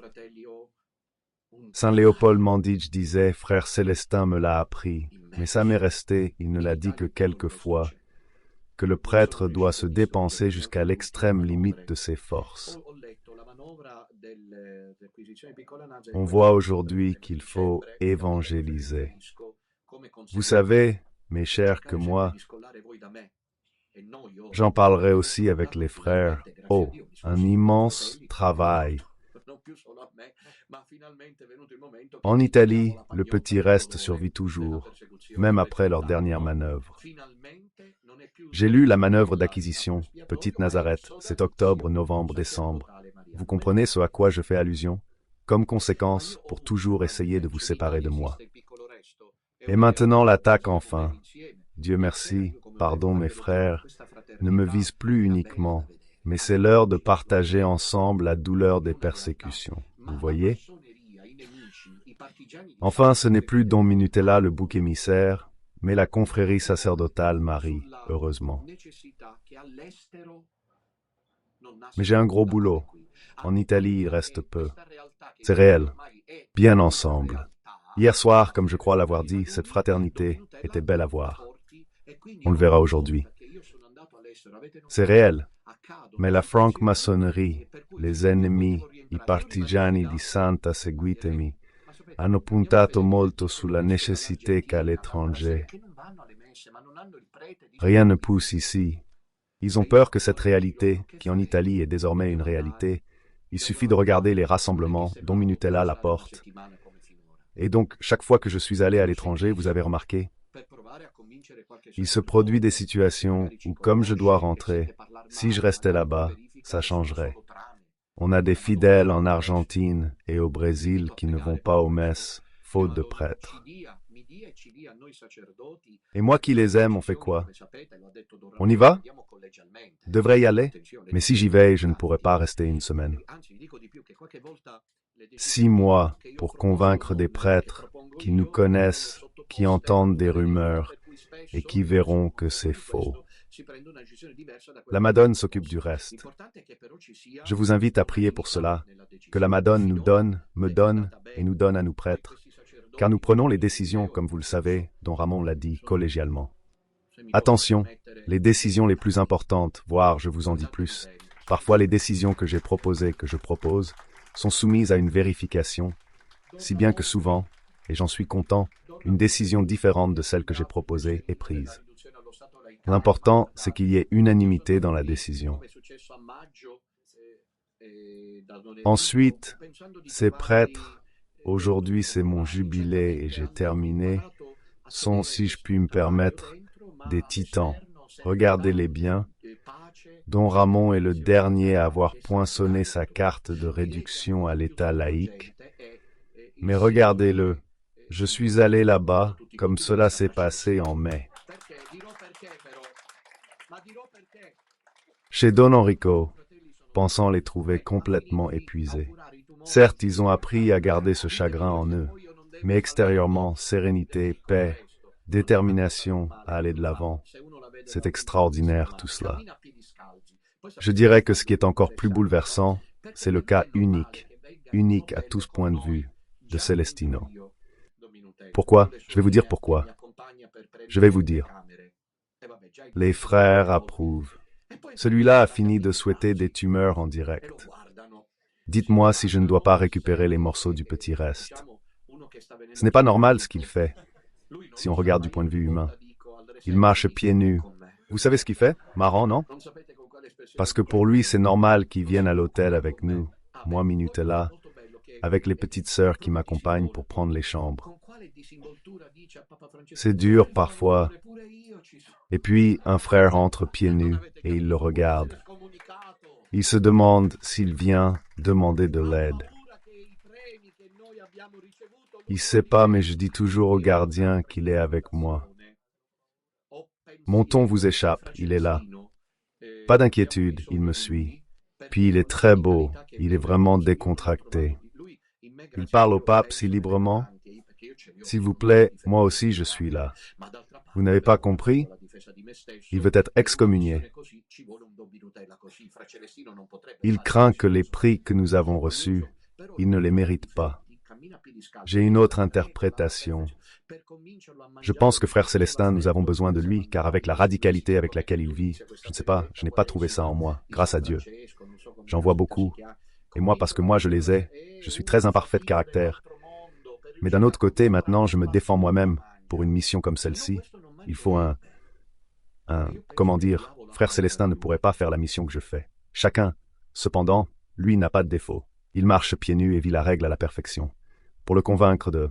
Saint Léopold Mandic disait « Frère Célestin me l'a appris », mais ça m'est resté, il ne l'a dit que quelques fois, que le prêtre doit se dépenser jusqu'à l'extrême limite de ses forces. On voit aujourd'hui qu'il faut évangéliser. Vous savez, mes chers, que moi, j'en parlerai aussi avec les frères. Oh, un immense travail. En Italie, le petit reste survit toujours, même après leur dernière manœuvre. J'ai lu la manœuvre d'acquisition, Petite Nazareth, c'est octobre, novembre, décembre. Vous comprenez ce à quoi je fais allusion? Comme conséquence, pour toujours essayer de vous séparer de moi. Et maintenant l'attaque enfin. Dieu merci, pardon mes frères, ne me vise plus uniquement, mais c'est l'heure de partager ensemble la douleur des persécutions. Vous voyez? Enfin, ce n'est plus Don Minutella le bouc émissaire, mais la confrérie sacerdotale Marie, heureusement. Mais j'ai un gros boulot. En Italie, il reste peu. C'est réel. Bien ensemble. Hier soir, comme je crois l'avoir dit, cette fraternité était belle à voir. On le verra aujourd'hui. C'est réel, mais la franc-maçonnerie, les ennemis, i partigiani di Santa Seguitemi, hanno puntato molto sulla necessité qu'à l'étranger. Rien ne pousse ici. Ils ont peur que cette réalité, qui en Italie est désormais une réalité, il suffit de regarder les rassemblements dont Minutella la porte. Et donc, chaque fois que je suis allé à l'étranger, vous avez remarqué, il se produit des situations où, comme je dois rentrer, si je restais là-bas, ça changerait. On a des fidèles en Argentine et au Brésil qui ne vont pas aux messes, faute de prêtres. Et moi qui les aime, on fait quoi? On y va? Devrais y aller? Mais si j'y vais, je ne pourrai pas rester une semaine. 6 mois pour convaincre des prêtres qui nous connaissent, qui entendent des rumeurs et qui verront que c'est faux. La Madone s'occupe du reste. Je vous invite à prier pour cela, que la Madone nous donne, me donne et nous donne à nous prêtres, car nous prenons les décisions, comme vous le savez, dont Ramon l'a dit, collégialement. Attention, les décisions les plus importantes, voire je vous en dis plus, parfois les décisions que j'ai proposées, que je propose, sont soumises à une vérification, si bien que souvent, et j'en suis content, une décision différente de celle que j'ai proposée est prise. L'important, c'est qu'il y ait unanimité dans la décision. Ensuite, ces prêtres, aujourd'hui c'est mon jubilé et j'ai terminé, sont, si je puis me permettre, des titans. Regardez-les bien, dont Ramon est le dernier à avoir poinçonné sa carte de réduction à l'état laïque. Mais regardez-le, je suis allé là-bas, comme cela s'est passé en mai. Chez Don Enrico, pensant les trouver complètement épuisés. Certes, ils ont appris à garder ce chagrin en eux, mais extérieurement, sérénité, paix, détermination à aller de l'avant. C'est extraordinaire tout cela. Je dirais que ce qui est encore plus bouleversant, c'est le cas unique à tous points de vue, de Celestino. Pourquoi? Je vais vous dire pourquoi. Je vais vous dire. Les frères approuvent. Celui-là a fini de souhaiter des tumeurs en direct. Dites-moi si je ne dois pas récupérer les morceaux du petit reste. Ce n'est pas normal ce qu'il fait, si on regarde du point de vue humain. Il marche pieds nus. Vous savez ce qu'il fait? Marrant, non? Parce que pour lui, c'est normal qu'il vienne à l'hôtel avec nous, moi Minutella, avec les petites sœurs qui m'accompagnent pour prendre les chambres. C'est dur parfois. Et puis, un frère entre pieds nus et il le regarde. Il se demande s'il vient demander de l'aide. Il sait pas, mais je dis toujours au gardien qu'il est avec moi. Mon ton vous échappe, il est là. Pas d'inquiétude, il me suit. Puis il est très beau, il est vraiment décontracté. Il parle au pape si librement. S'il vous plaît, moi aussi je suis là. Vous n'avez pas compris? Il veut être excommunié. Il craint que les prix que nous avons reçus, il ne les mérite pas. J'ai une autre interprétation. Je pense que frère Célestin, nous avons besoin de lui, car avec la radicalité avec laquelle il vit, je ne sais pas, je n'ai pas trouvé ça en moi, grâce à Dieu. J'en vois beaucoup, et moi, parce que moi je les ai, je suis très imparfait de caractère. Mais d'un autre côté, maintenant, je me défends moi-même pour une mission comme celle-ci. Il faut comment dire, frère Célestin ne pourrait pas faire la mission que je fais. Chacun, cependant, lui n'a pas de défaut. Il marche pieds nus et vit la règle à la perfection. Pour le convaincre de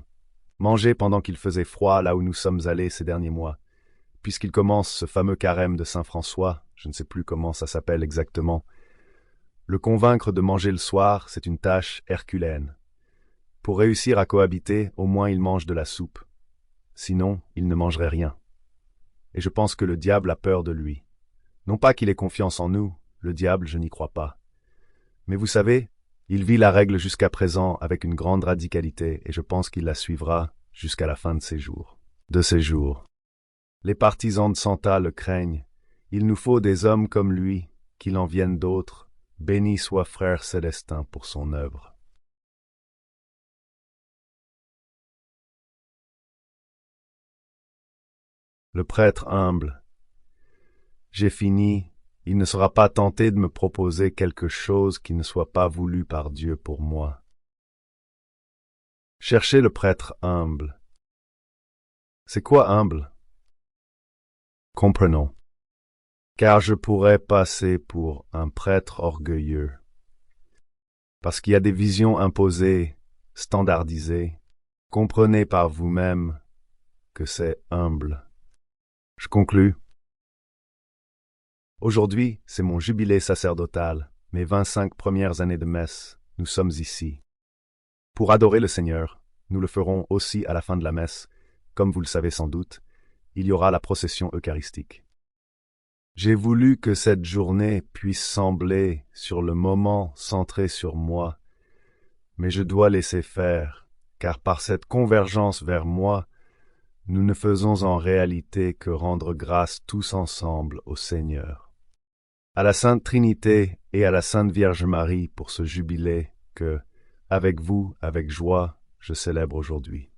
manger pendant qu'il faisait froid là où nous sommes allés ces derniers mois, puisqu'il commence ce fameux carême de Saint-François, je ne sais plus comment ça s'appelle exactement. Le convaincre de manger le soir, c'est une tâche herculéenne. Pour réussir à cohabiter, au moins il mange de la soupe. Sinon, il ne mangerait rien. Et je pense que le diable a peur de lui. Non pas qu'il ait confiance en nous, le diable, je n'y crois pas. Mais vous savez, il vit la règle jusqu'à présent avec une grande radicalité et je pense qu'il la suivra jusqu'à la fin de ses jours. Les partisans de Santa le craignent. Il nous faut des hommes comme lui, qu'il en vienne d'autres. Béni soit frère Célestin pour son œuvre. Le prêtre humble. J'ai fini, il ne sera pas tenté de me proposer quelque chose qui ne soit pas voulu par Dieu pour moi. Cherchez le prêtre humble. C'est quoi humble? Comprenons. Car je pourrais passer pour un prêtre orgueilleux. Parce qu'il y a des visions imposées, standardisées. Comprenez par vous-même que c'est humble. Je conclus. Aujourd'hui, c'est mon jubilé sacerdotal, mes 25 premières années de messe. Nous sommes ici. Pour adorer le Seigneur, nous le ferons aussi à la fin de la messe. Comme vous le savez sans doute, il y aura la procession eucharistique. J'ai voulu que cette journée puisse sembler, sur le moment, centrée sur moi, mais je dois laisser faire, car par cette convergence vers moi, nous ne faisons en réalité que rendre grâce tous ensemble au Seigneur. À la Sainte Trinité et à la Sainte Vierge Marie pour ce jubilé que, avec vous, avec joie, je célèbre aujourd'hui.